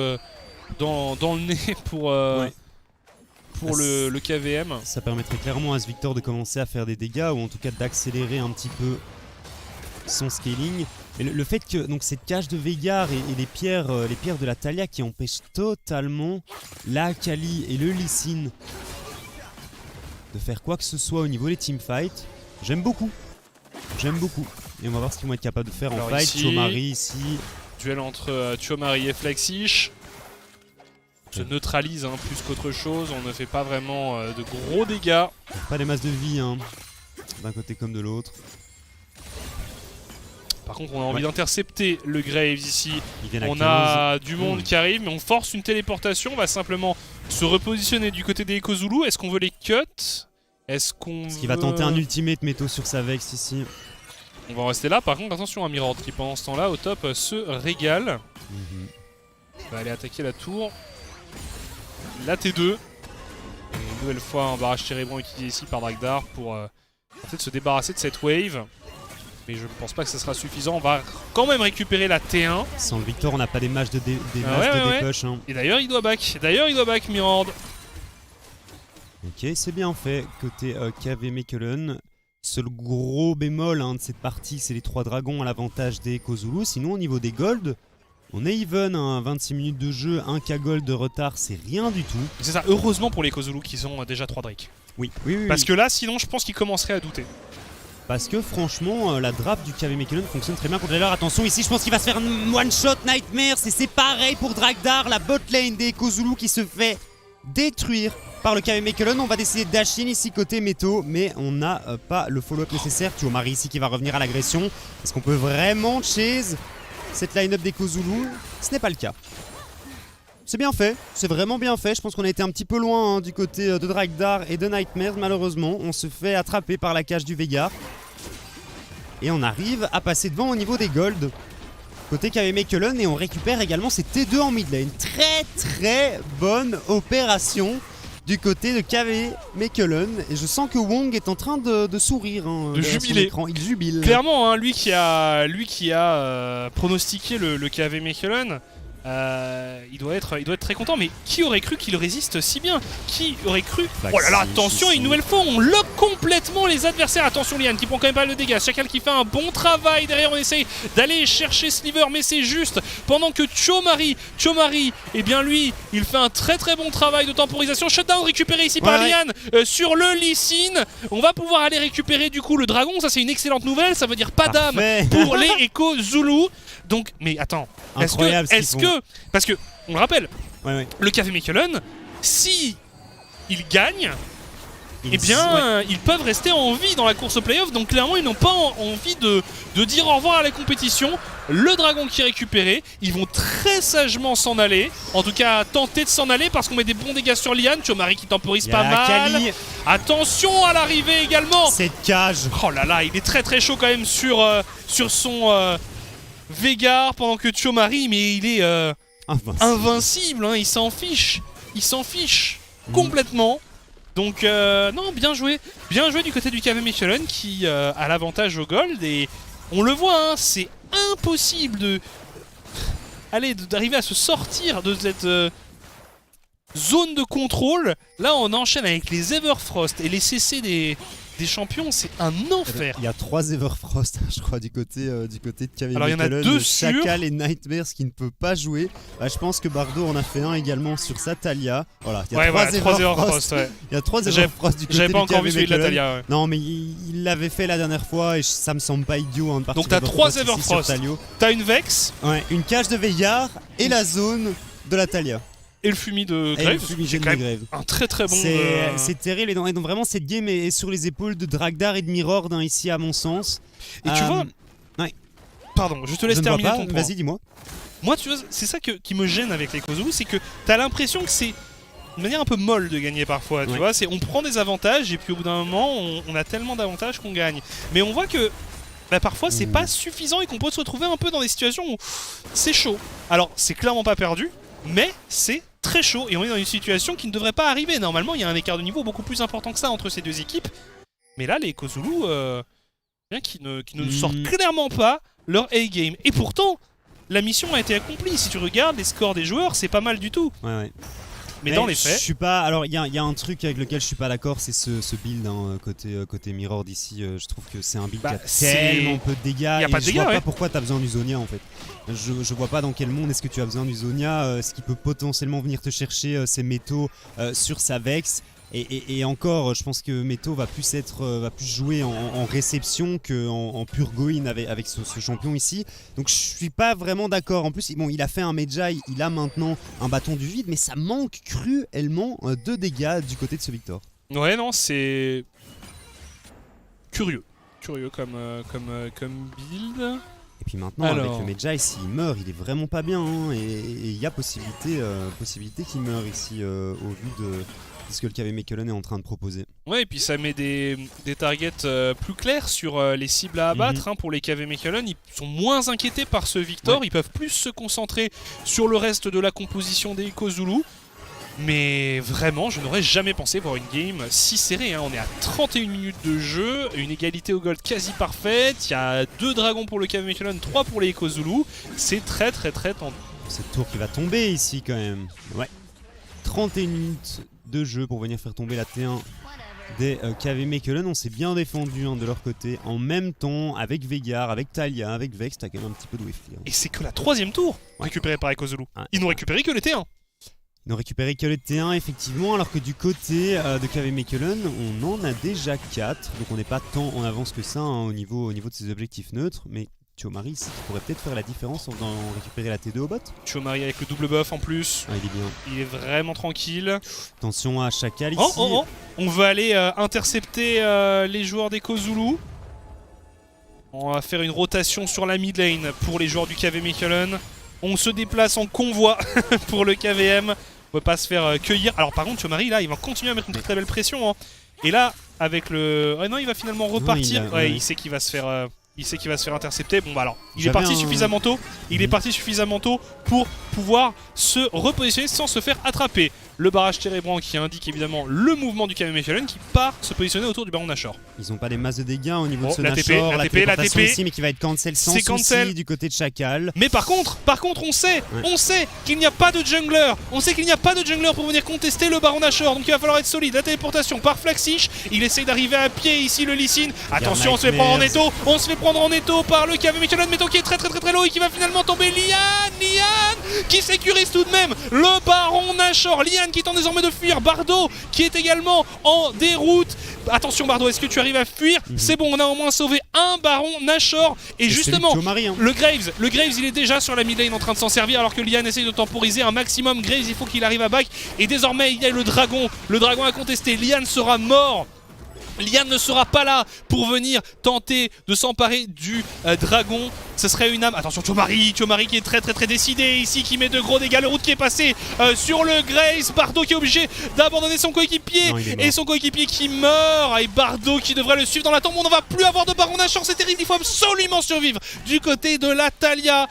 dans le nez pour... Ouais. Pour le KVM. Ça permettrait clairement à ce Victor de commencer à faire des dégâts ou en tout cas d'accélérer un petit peu son scaling. Mais le fait que donc cette cage de Végar et les pierres de la Talia qui empêchent totalement la Akali et le Lee Sin de faire quoi que ce soit au niveau des teamfights, j'aime beaucoup. J'aime beaucoup. Et on va voir ce qu'ils vont être capables de faire Alors en fight. ici, Thiomari ici. Duel entre Thiomari et Flaxish. Se neutralise hein, plus qu'autre chose. On ne fait pas vraiment de gros dégâts. Pas des masses de vie hein, d'un côté comme de l'autre. Par contre, on a envie d'intercepter le Graves ici. Ils viennent à On 15. a du monde qui arrive, mais on force une téléportation. On va simplement se repositionner du côté des Echo Zulu. Est-ce qu'on veut les cut? Est-ce qu'on Est-ce qu'il va tenter un ultimate métaux sur sa Vex ici? On va en rester là. Par contre, attention à Mirord qui pendant ce temps-là, au top, se régale. On va aller attaquer la tour. La T2. Et une nouvelle fois un barrage térébrant utilisé ici par Dragdar pour peut-être se débarrasser de cette wave. Mais je ne pense pas que ce sera suffisant. On va quand même récupérer la T1. Sans le Victor, on n'a pas des matchs de, ouais. dépush. Hein. Et d'ailleurs, il doit back. Mirord. Ok, c'est bien fait. Côté KV Mechelen. Seul gros bémol hein, de cette partie, c'est les 3 dragons à l'avantage des Echo Zulu. Sinon, au niveau des gold, on est even. Hein, 26 minutes de jeu, 1k gold de retard, c'est rien du tout. C'est ça, heureusement pour les Echo Zulu qui sont déjà 3 Drake. Oui. Parce que là, sinon, je pense qu'il commencerait à douter. Parce que franchement, la draft du KV Mechelen fonctionne très bien contre Jailer. Attention ici, je pense qu'il va se faire un one-shot Nightmares. Et c'est pareil pour Dragdar, la bot lane des Kozulu qui se fait détruire par le KV Mechelen. On va décider de dash in ici côté Meto, mais on n'a pas le follow-up nécessaire. Tuomari ici qui va revenir à l'agression. Est-ce qu'on peut vraiment chase cette line-up des Kozulu? Ce n'est pas le cas. C'est bien fait, c'est vraiment bien fait. Je pense qu'on a été un petit peu loin du côté de Dragdar et de Nightmares. Malheureusement, on se fait attraper par la cage du Veigar. Et on arrive à passer devant au niveau des golds. Côté KV Mechelen, et on récupère également ces T2 en mid lane. Très bonne opération du côté de KV Mechelen. Et je sens que Wong est en train de sourire. De jubiler. Il jubile. Clairement, hein, lui qui a pronostiqué le KV Mechelen. Il doit être très content, mais qui aurait cru qu'il résiste si bien? Qui aurait cru? Oh là là, attention, une nouvelle fois, on lock complètement les adversaires. Attention, Liane qui prend quand même pas le dégât. Chacal qui fait un bon travail. Derrière, on essaye d'aller chercher Sliver, mais c'est juste pendant que Tuomari, eh bien lui, il fait un très bon travail de temporisation. Shutdown récupéré ici par Liane sur le Lee Sin. On va pouvoir aller récupérer du coup le dragon. Ça, c'est une excellente nouvelle. Ça veut dire pas d'âme pour les Echo Zulu. Donc, mais attends, est-ce que parce que, on le rappelle, le KV Mechelen, si il gagne, eh bien, ils peuvent rester en vie dans la course au playoff. Donc clairement, ils n'ont pas envie de dire au revoir à la compétition. Le dragon qui est récupéré, ils vont très sagement s'en aller. En tout cas, tenter de s'en aller parce qu'on met des bons dégâts sur Liane. Tuomari qui temporise pas mal. Kali. Attention à l'arrivée également. Cette cage. Oh là là, il est très chaud quand même sur son Veigar, pendant que Tuomari, mais il est invincible, hein, il s'en fiche complètement. Donc non, bien joué du côté du KV Mechelen qui a l'avantage au gold, et on le voit, hein, c'est impossible d'arriver à se sortir de cette zone de contrôle. Là, on enchaîne avec les Everfrost et les CC des champions, c'est un enfer. Il y a 3 Everfrost, je crois, du côté de KV Mechelen. Alors il y en a 2 sur Chacal et Nightmares qui ne peut pas jouer. Je pense que Bardo en a fait un également sur sa Talia. Voilà, il y a 3 Everfrost. Il y a 3 Everfrost du côté J'avais pas encore vu KV celui de la Mechelen. Talia. Non, mais il l'avait fait la dernière fois et ça me semble pas idiot. Donc t'as 3 Everfrost, t'as une Vex, une cage de Veigar et la zone de la Talia. Et le fumier de Graves, c'est quand même un très bon... C'est terrible, et donc vraiment cette game est sur les épaules de Dragdar et de Mirord, hein, ici à mon sens. Et tu vois... Pardon, je te laisse terminer ton point. Vas-y, dis-moi. Moi, tu vois, c'est ça qui me gêne avec les Kozulu, c'est que t'as l'impression que c'est une manière un peu molle de gagner parfois, tu vois. On prend des avantages et puis au bout d'un moment, on a tellement d'avantages qu'on gagne. Mais on voit que parfois c'est pas suffisant et qu'on peut se retrouver un peu dans des situations où c'est chaud. Alors, c'est clairement pas perdu, mais c'est très chaud et on est dans une situation qui ne devrait pas arriver. Normalement, il y a un écart de niveau beaucoup plus important que ça entre ces deux équipes. Mais là, les Kozulu, qui ne sortent clairement pas leur A-game. Et pourtant, la mission a été accomplie. Si tu regardes les scores des joueurs, c'est pas mal du tout. Mais dans les faits... Je suis pas... Alors, il y a un truc avec lequel je suis pas d'accord, c'est ce build, hein, côté Mirror d'ici. Je trouve que c'est un build qui a tellement peu de dégâts. Et je vois pas pourquoi tu as besoin d'Usonia, en fait. Je vois pas dans quel monde est-ce que tu as besoin d'Usonia. Ce qui peut potentiellement venir te chercher, c'est Meto sur sa Vex. Et encore, je pense que Meto va plus jouer en réception qu'en pure go-in avec ce champion ici. Donc je suis pas vraiment d'accord. En plus, bon, il a fait un Medjay, il a maintenant un bâton du vide, mais ça manque cruellement de dégâts du côté de ce Victor. Ouais, non, c'est curieux comme build. Et puis maintenant, avec le Medjay, s'il meurt, il est vraiment pas bien, hein, et il y a possibilité qu'il meure ici au vu de ce que le KV Mechelen est en train de proposer. Ouais, et puis ça met des targets plus clairs sur les cibles à abattre, hein, pour les KV Mechelen. Ils sont moins inquiétés par ce Victor, ils peuvent plus se concentrer sur le reste de la composition des Kozulu. Mais vraiment, je n'aurais jamais pensé voir une game si serrée, hein. On est à 31 minutes de jeu, une égalité au gold quasi parfaite. Il y a 2 dragons pour le KV Mechelen, 3 pour les Kozulu. C'est très tendu. Cette tour qui va tomber ici quand même. 31 minutes de jeu pour venir faire tomber la T1 des KV Mechelen. On s'est bien défendu, hein, de leur côté. En même temps, avec Veigar, avec Talia, avec Vex, t'as quand même un petit peu de whiff. Et c'est que la 3ème tour récupérée par les Kozulu. Ils n'ont récupéré que les T1. Ne récupérer que le T1 effectivement, alors que du côté de KV Mechelen, on en a déjà 4, donc on n'est pas tant en avance que ça au niveau de ses objectifs neutres, mais Thiomari ici qui pourrait peut-être faire la différence en faisant récupérer la T2 au bot. Thiomari avec le double buff en plus. Ah, il est bien. Il est vraiment tranquille. Attention à Chacal ici. On va aller intercepter les joueurs des Kozulu. On va faire une rotation sur la mid lane pour les joueurs du KV Mechelen. On se déplace en convoi pour le KVM. On ne peut pas se faire cueillir. Alors par contre, Thiomari là, il va continuer à mettre une très belle pression. Hein. Et là, avec le... Oh non, il va finalement repartir. Non, il sait qu'il va se faire... Il sait qu'il va se faire intercepter. Bon bah alors, il est parti suffisamment tôt. Il est parti suffisamment tôt pour pouvoir se repositionner sans se faire attraper. Le barrage Térébrand qui indique évidemment le mouvement du KV Mechelen qui part se positionner autour du Baron Nashor. Ils ont pas des masses de dégâts au niveau de ce la Nashor. La TP aussi, mais qui va être cancel sans souci du côté de Chacal. Mais par contre, on sait qu'il n'y a pas de jungler. On sait qu'il n'y a pas de jungler pour venir contester le Baron Nashor. Donc il va falloir être solide. La téléportation par Flaxish. Il essaye d'arriver à pied ici le Lee Sin. Attention, on se fait prendre en étau. On se fait prendre en étau par le KV Mechelen. Meto qui est très low et qui va finalement tomber. Lian qui sécurise tout de même le Baron Nashor. Lian qui tente désormais de fuir. Bardo qui est également en déroute. Attention Bardo, est-ce que tu arrives à fuir? C'est bon, on a au moins sauvé un Baron Nashor. Et justement, le Graves, il est déjà sur la mid lane en train de s'en servir alors que Lian essaye de temporiser un maximum. Graves, il faut qu'il arrive à back. Et désormais, il y a le dragon. Le dragon a contesté. Lian sera mort. Lian ne sera pas là pour venir tenter de s'emparer du dragon. Ce serait une âme. Attention Thiomari qui est très décidé ici, qui met de gros dégâts. Le route qui est passé sur le Grace. Bardo qui est obligé d'abandonner son coéquipier. Et son coéquipier qui meurt. Et Bardo qui devrait le suivre dans la tombe. On ne va plus avoir de Baron Nashor, c'est terrible. Il faut absolument survivre du côté de la Taliyah.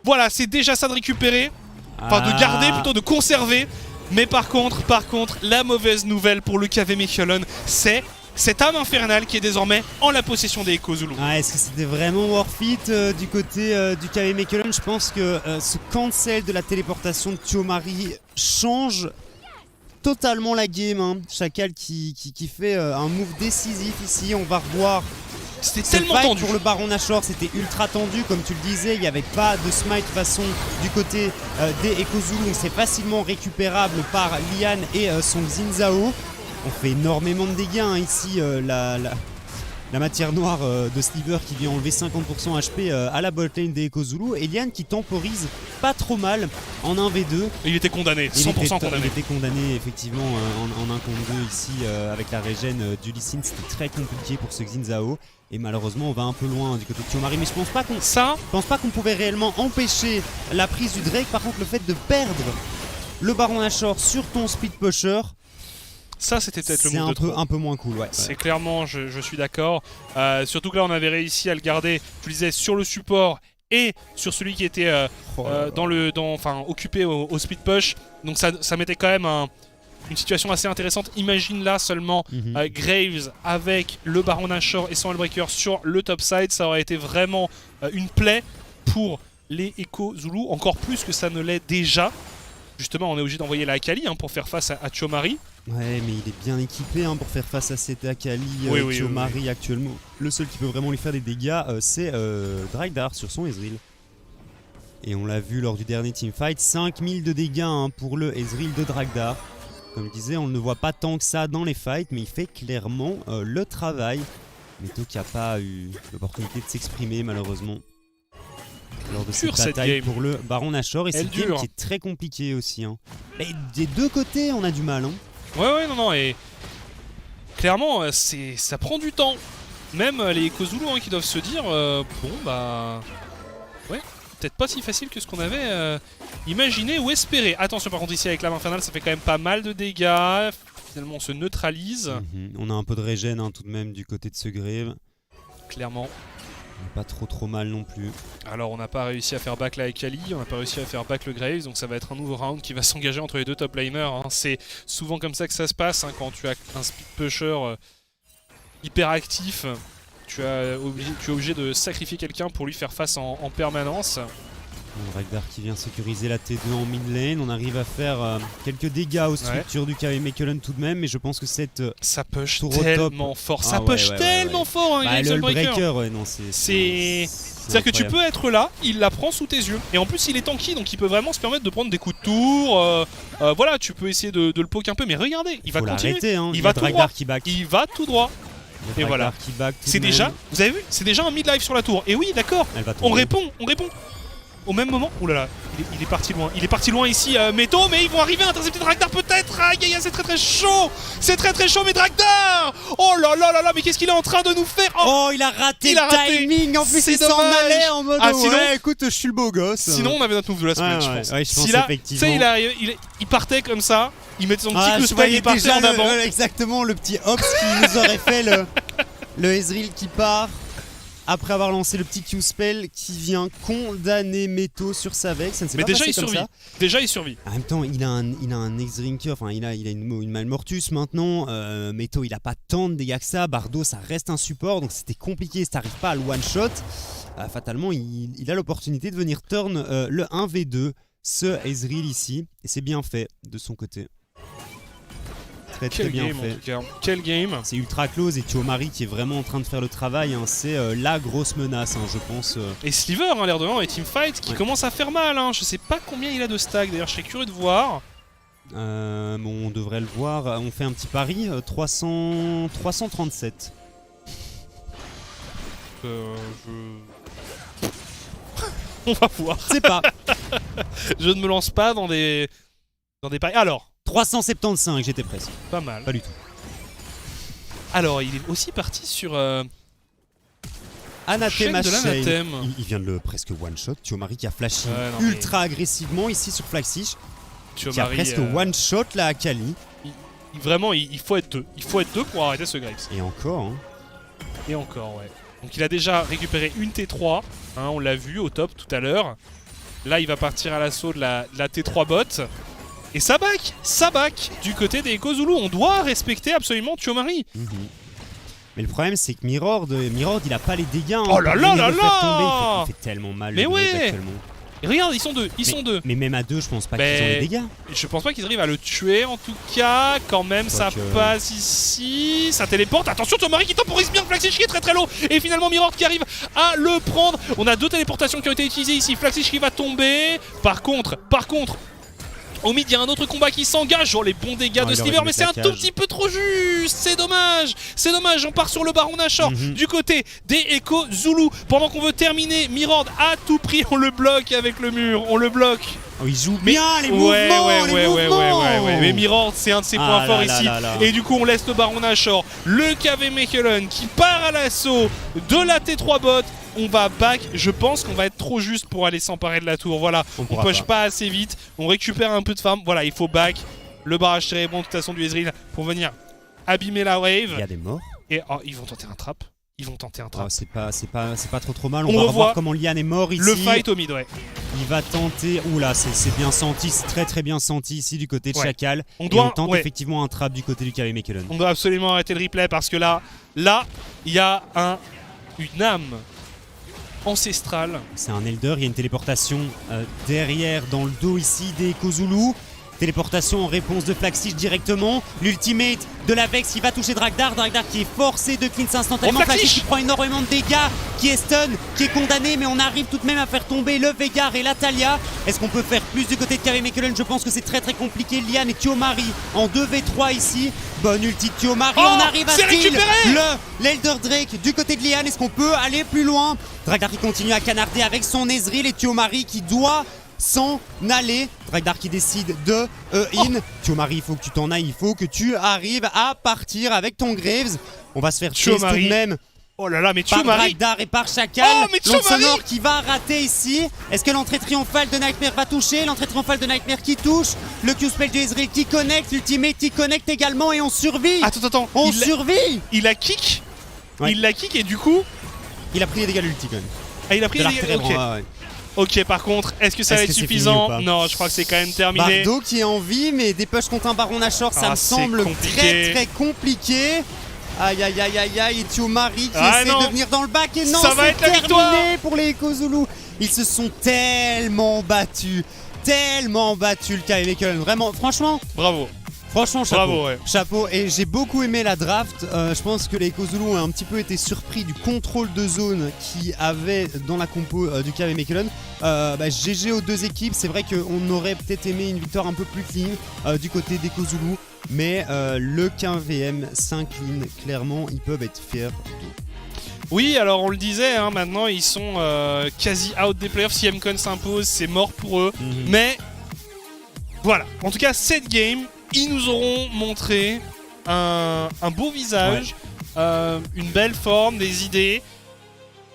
Voilà, c'est déjà ça de récupérer. Enfin de garder, plutôt de conserver. Mais par contre, la mauvaise nouvelle pour le KV Mechelen, c'est cette âme infernale qui est désormais en la possession des Kozulu. Est-ce que c'était vraiment worth it du côté du KV Mechelen? Je pense que ce cancel de la téléportation de Thiomari change totalement la game. Hein. Chacal qui fait un move décisif ici. On va revoir. C'était tellement tendu. Pour le Baron Nashor, c'était ultra tendu, comme tu le disais. Il n'y avait pas de smite façon du côté des Kozulu. Donc c'est facilement récupérable par Lian et son Xin. On fait énormément de dégâts hein, ici, la matière noire de Sliver qui vient enlever 50% HP à la botlane des Kozulu. Et Lian qui temporise pas trop mal en 1v2. Il était condamné, 100% condamné. Il était condamné effectivement en 1 contre 2 ici avec la régène du Lee Sin. C'était très compliqué pour ce Xin. Et malheureusement on va un peu loin du côté de Thiomari. Mais je pense pas qu'on pouvait réellement empêcher la prise du Drake. Par contre le fait de perdre le Baron Nashor sur ton speed pusher, ça c'était peut-être le move de trop. C'est un peu moins cool, ouais. C'est clairement, je suis d'accord. Surtout que là on avait réussi à le garder, je disais, sur le support et sur celui qui était occupé au speed push. Donc ça mettait quand même une situation assez intéressante. Imagine là seulement Graves avec le Baron Nashor et son Hellbreaker sur le top side. Ça aurait été vraiment une plaie pour les Kozulu, encore plus que ça ne l'est déjà. Justement, on est obligé d'envoyer la Akali pour faire face à Thiomari. Ouais, mais il est bien équipé pour faire face à cette Akali. Thiomari actuellement. Le seul qui peut vraiment lui faire des dégâts, c'est Dragdar sur son Ezreal. Et on l'a vu lors du dernier teamfight, 5000 de dégâts pour le Ezreal de Dragdar. Comme je disais, on ne voit pas tant que ça dans les fights, mais il fait clairement le travail. Meto qui n'a pas eu l'opportunité de s'exprimer malheureusement lors de cette bataille pour le Baron Nashor. Et c'est une game qui est très compliquée aussi. Hein. Et des deux côtés, on a du mal. Hein. Ouais, et clairement, ça prend du temps. Même les Kozulu qui doivent se dire, ouais, peut-être pas si facile que ce qu'on avait imaginé ou espéré. Attention par contre ici avec l'âme infernale, ça fait quand même pas mal de dégâts. Finalement, on se neutralise. On a un peu de régène tout de même du côté de ce Grave. Clairement. Pas trop mal non plus. Alors on n'a pas réussi à faire back la Akali, on n'a pas réussi à faire back le Graves, donc ça va être un nouveau round qui va s'engager entre les deux top laners. C'est souvent comme ça que ça se passe quand tu as un speed pusher hyper actif. Tu es obligé de sacrifier quelqu'un pour lui faire face en permanence. Dragdar qui vient sécuriser la T2 en mid lane. On arrive à faire quelques dégâts aux structures du KV Mechelen tout de même, mais je pense que ça push tellement fort. Ça push tellement fort, le Breaker, ouais, non, c'est C'est-à-dire que tu peux être là, il la prend sous tes yeux. Et en plus il est tanky, donc il peut vraiment se permettre de prendre des coups de tour. Voilà, tu peux essayer de le poke un peu, mais regardez, il va continuer. Hein. Il va tout droit. Qui back. Il va tout droit. Et voilà. C'est déjà, vous avez vu, c'est déjà un mid-life sur la tour. Et oui, d'accord. On répond. Au même moment, oh là là, il est parti loin. Il est parti loin ici, Meto, mais ils vont arriver à intercepter Drakdar peut-être. Aïe aïe aïe, c'est très chaud. C'est très chaud, mais Drakdar. Oh là là là là, mais qu'est-ce qu'il est en train de nous faire? Oh, il a raté le timing. En plus, il s'en allait en mode. Sinon, ouais, écoute, je suis le beau gosse. Sinon, on avait notre move de la semaine, je pense. Ouais, je pense là, effectivement. Il partait comme ça. Il mettait son petit coup spell, il partait en avant. Exactement, le petit hops qui nous aurait fait le Ezreal qui part. Après avoir lancé le petit Q-spell qui vient condamner Meto sur sa Vex, ça ne s'est pas passé comme ça. Déjà il survit. En même temps, il a un X-Drinker, enfin il a une Malmortus maintenant. Meto il a pas tant de dégâts que ça. Bardo ça reste un support, donc c'était compliqué, si t'arrives pas à le one-shot. Fatalement il a l'opportunité de venir turn le 1v2, ce Ezreal ici, et c'est bien fait de son côté. Très bien fait. Quel game. C'est ultra close et Thiomari qui est vraiment en train de faire le travail, hein. C'est la grosse menace, hein, je pense. Et Sliver, hein, l'air de rien, et Teamfight qui commence à faire mal. Hein. Je sais pas combien il a de stack, d'ailleurs je serais curieux de voir. Bon, on devrait le voir. On fait un petit pari, 337. On va voir. C'est pas. Je ne me lance pas dans des paris. Alors 375, j'étais presque. Pas mal. Pas du tout. Alors, il est aussi parti sur Anathema de l'Anathème. Il vient de le presque one-shot. Thiomari qui a flashé ultra agressivement ici sur Flaxish. Qui a presque one-shot la Akali. Vraiment, il faut être deux. Il faut être deux pour arrêter ce Graves. Et encore, hein. Et encore, ouais. Donc il a déjà récupéré une T3. Hein, on l'a vu au top tout à l'heure. Là, il va partir à l'assaut de la T3 bot. Et ça back du côté des Echo Zulu. On doit respecter absolument Thiomari. Mais le problème, c'est que Mirord, il a pas les dégâts. Hein, oh là là là là, il fait tellement mal. Mais ouais. Et regarde, ils sont deux. Mais même à deux, je pense pas qu'ils ont les dégâts. Je pense pas qu'ils arrivent à le tuer en tout cas. Quand même, ça passe ici. Ça téléporte. Attention, Thiomari qui temporise bien. Flaxish qui est très low. Et finalement, Mirord qui arrive à le prendre. On a deux téléportations qui ont été utilisées ici. Flaxish qui va tomber. Par contre. Au mid, il y a un autre combat qui s'engage. Oh, les bons dégâts de Sliver, mais c'est un tout petit peu trop juste. C'est dommage. On part sur le Baron Nashor du côté des Echo Zulu. Pendant qu'on veut terminer, Mirord à tout prix, on le bloque avec le mur. On le bloque. Oh, il joue bien les mouvements. Ouais. Mais Mirord, c'est un de ses points forts ici. Et du coup, on laisse le Baron Nashor, le KV Mechelen qui part à l'assaut de la T3 bot. On va back, je pense qu'on va être trop juste pour aller s'emparer de la tour. Voilà, on push pas assez vite, on récupère un peu de farm. Voilà, il faut back. Le barrage très bon de toute façon du Ezreal pour venir abîmer la wave. Il y a des morts. Et ils vont tenter un trap. C'est pas trop mal. On va revoit voir comment Lian est mort ici. Le fight au mid, ouais. Il va tenter. Oula, c'est bien senti, c'est très bien senti ici du côté de Chacal. On tente effectivement un trap du côté du KV Mechelen. On doit absolument arrêter le replay parce que là, il y a une âme ancestrale. C'est un Elder, il y a une téléportation derrière dans le dos ici des Echo Zulu. Téléportation en réponse de Flaxish directement. L'ultimate de la Vex qui va toucher Drakdar. Drakdar qui est forcé de cleanse instantanément. Flaxish qui prend énormément de dégâts, qui est stun, qui est condamné, mais on arrive tout de même à faire tomber le Veigar et la Talia. Est-ce qu'on peut faire plus du côté de KV Mechelen? Je pense que c'est très compliqué. Lian et Thiomari en 2v3 ici. Bonne ulti de Thiomari. On arrive à steal l'Elder Drake du côté de Lian. Est-ce qu'on peut aller plus loin? Drakdar qui continue à canarder avec son Ezreal et Thiomari qui doit s'en aller. Drakdar qui décide de in. Thiomari, il faut que tu t'en ailles, il faut que tu arrives à partir avec ton Graves. On va se faire chase tout de même. Oh là là, mais par Thiomari Drakdar et par Chacal. L'onde sonore qui va rater ici. Est-ce que l'entrée triomphale de Nightmare va toucher? L'entrée triomphale de Nightmare qui touche. Le Q-spell du Ezreal qui connecte. L'ultimate qui connecte également et on survit. Attends. On survit. Il a kick. Il la kick et du coup... Il a pris les dégâts de l'ulti quand même. Ah, il a pris les dégâts. Ok, par contre, est-ce que ça va être suffisant? Non, je crois que c'est quand même terminé. Bardo qui est en vie, mais des push contre un Baron Nashor, ça me semble très compliqué. Aïe, et Thiomari qui essaie de venir dans le back. Et non, ça va être la victoire pour les Echo Zulu. Ils se sont tellement battus, le KV Mechelen. Vraiment, franchement, bravo. Franchement, chapeau. Bravo, ouais. Chapeau, et j'ai beaucoup aimé la draft. Je pense que les Kozulu ont un petit peu été surpris du contrôle de zone qu'il avait dans la compo du KV Mechelen. GG aux deux équipes. C'est vrai qu'on aurait peut-être aimé une victoire un peu plus clean du côté des Kozulu, mais le KVM s'incline clairement. Ils peuvent être fiers d'eux. Oui, alors on le disait, hein, maintenant ils sont quasi out des playoffs. Si MCon s'impose, c'est mort pour eux. Mais voilà, en tout cas, cette game, ils nous auront montré un beau visage, une belle forme, des idées.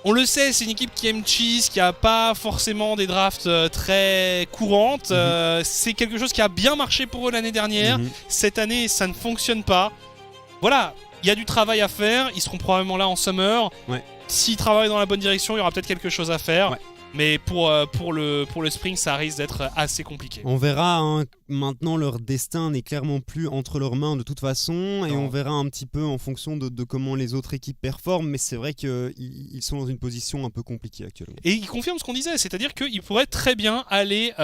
On le sait, c'est une équipe qui aime cheese, qui a pas forcément des drafts très courantes. C'est quelque chose qui a bien marché pour eux l'année dernière. Cette année, ça ne fonctionne pas. Voilà, il y a du travail à faire. Ils seront probablement là en summer. S'ils travaillent dans la bonne direction, il y aura peut-être quelque chose à faire. Mais pour le spring, ça risque d'être assez compliqué. On verra, hein, maintenant leur destin n'est clairement plus entre leurs mains de toute façon, et on verra un petit peu en fonction de comment les autres équipes performent, mais c'est vrai qu'ils sont dans une position un peu compliquée actuellement. Et ils confirment ce qu'on disait, c'est-à-dire qu'ils pourraient très bien aller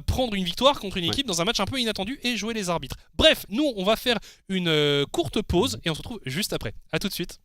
prendre une victoire contre une équipe dans un match un peu inattendu et jouer les arbitres. Bref, nous on va faire une courte pause et on se retrouve juste après. A tout de suite.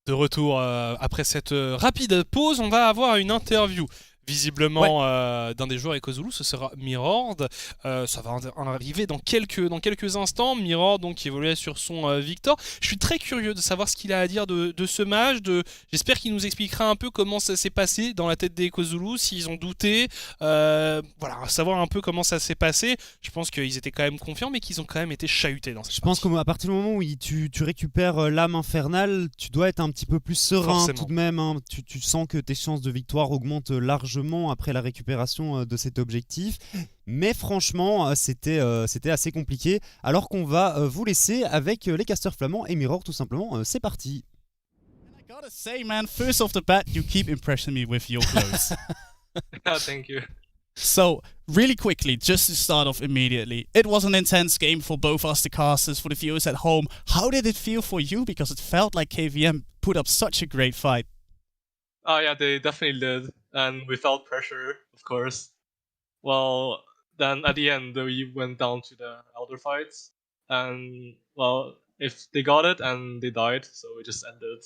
De retour après cette rapide pause, on va avoir une interview. Visiblement, d'un des joueurs Ekozulu, ce sera Mirord. Ça va en arriver dans quelques instants. Mirord, donc, qui évoluait sur son Victor. Je suis très curieux de savoir ce qu'il a à dire de ce match. J'espère qu'il nous expliquera un peu comment ça s'est passé dans la tête des Ekozulu, s'ils ont douté. Voilà, savoir un peu comment ça s'est passé. Je pense qu'ils étaient quand même confiants, mais qu'ils ont quand même été chahutés dans cette partie. Je pense qu'à partir du moment où tu récupères l'âme infernale, tu dois être un petit peu plus serein tout de même. Hein. Tu sens que tes chances de victoire augmentent largement après la récupération de cet objectif, mais franchement c'était assez compliqué, alors qu'on va vous laisser avec les casteurs flamands et Mirror tout simplement. C'est parti. I gotta say, man, first off the bat, you keep impressing me with your clothes. Thank you. So, really quickly, just to start off immediately, it was an intense game for both us, the casters, for the viewers at home. How did it feel for you? Because it felt like KVM put up such a great fight. Oh yeah, they definitely did, and we felt pressure, of course. Well, then at the end, we went down to the elder fights, and well, if they got it and they died, so we just ended.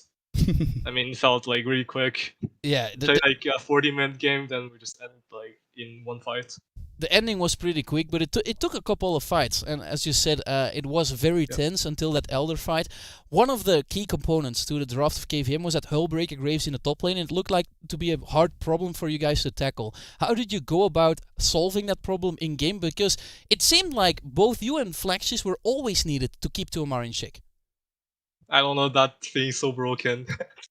I mean, it felt like really quick. Yeah, Played like a 40-minute game, then we just ended like in one fight. the ending was pretty quick, but it took a couple of fights, and as you said, it was very tense until that Elder fight. One of the key components to the draft of KVM was that Hullbreaker Graves in the top lane, and it looked like to be a hard problem for you guys to tackle. How did you go about solving that problem in game? Because it seemed like both you and Flaxis were always needed to keep Tuamar in check. I don't know, that thing is so broken.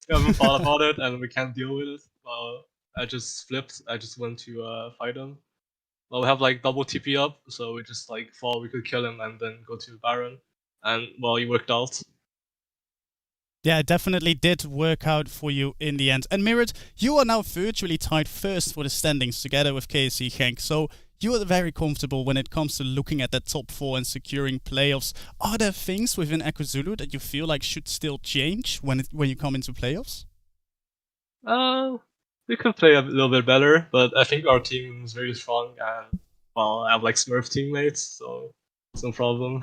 We haven't thought about it and we can't deal with it. I just flipped. I just went to fight him. Well, we have like double TP up, so we just like thought we could kill him and then go to Baron. And well, it worked out. Yeah, it definitely did work out for you in the end. And Mirrored, you are now virtually tied first for the standings together with KSC Genk. So you are very comfortable when it comes to looking at that top 4 and securing playoffs. Are there things within Echo Zulu that you feel like should still change when you come into playoffs? We could play a little bit better, but I think our team is very strong, and well, I have like Smurf teammates, so it's no problem.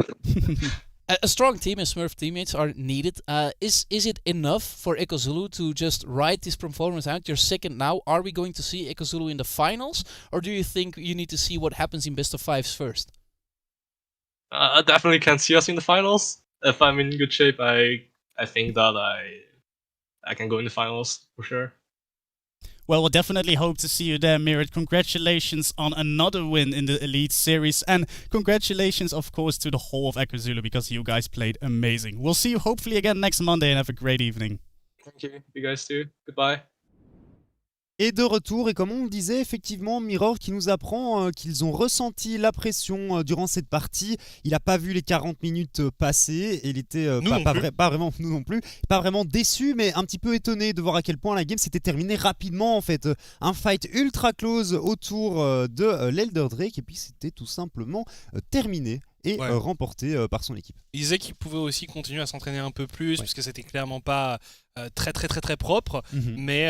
A strong team and Smurf teammates are needed. Is it enough for Echo Zulu to just ride this performance out? You're second now. Are we going to see Echo Zulu in the finals, or do you think you need to see what happens in best of 5s first? I definitely can see us in the finals. If I'm in good shape, I think that I can go in the finals for sure. Well, we'll definitely hope to see you there, Mirrored. Congratulations on another win in the Elite Series. And congratulations, of course, to the whole of Echo Zulu, because you guys played amazing. We'll see you hopefully again next Monday and have a great evening. Thank you. You guys too. Goodbye. Et de retour, et comme on le disait, effectivement, Mirror qui nous apprend qu'ils ont ressenti la pression durant cette partie. Il n'a pas vu les 40 minutes passer, et il était pas vraiment, nous non plus, pas vraiment déçu, mais un petit peu étonné de voir à quel point la game s'était terminée rapidement en fait. Un fight ultra close autour de l'Elder Drake, et puis c'était tout simplement terminé et remporté par son équipe. Il disait qu'il pouvait aussi continuer à s'entraîner un peu plus, parce que c'était clairement pas très propre, mais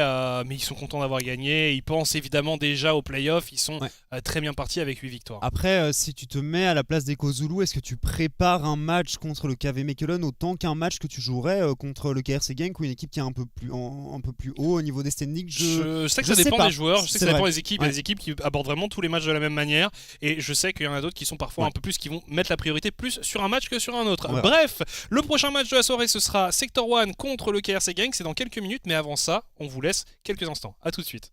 ils sont contents d'avoir gagné. Ils pensent évidemment déjà aux playoffs, ils sont très bien partis avec 8 victoires. Après, si tu te mets à la place d'Echo Zulu, est-ce que tu prépares un match contre le KV Mechelen autant qu'un match que tu jouerais contre le KRC Genk ou une équipe qui est un peu plus haut au niveau des standings? Je sais que ça dépend des joueurs, je sais que ça dépend des équipes. Il y a des équipes qui abordent vraiment tous les matchs de la même manière, et je sais qu'il y en a d'autres qui sont parfois un peu plus, qui vont mettre la priorité plus sur un match que sur un autre. Bref, le prochain match de la soirée, ce sera Sector 1 contre le KRC Genk, c'est dans quelques minutes, mais avant ça, on vous laisse quelques instants. A tout de suite.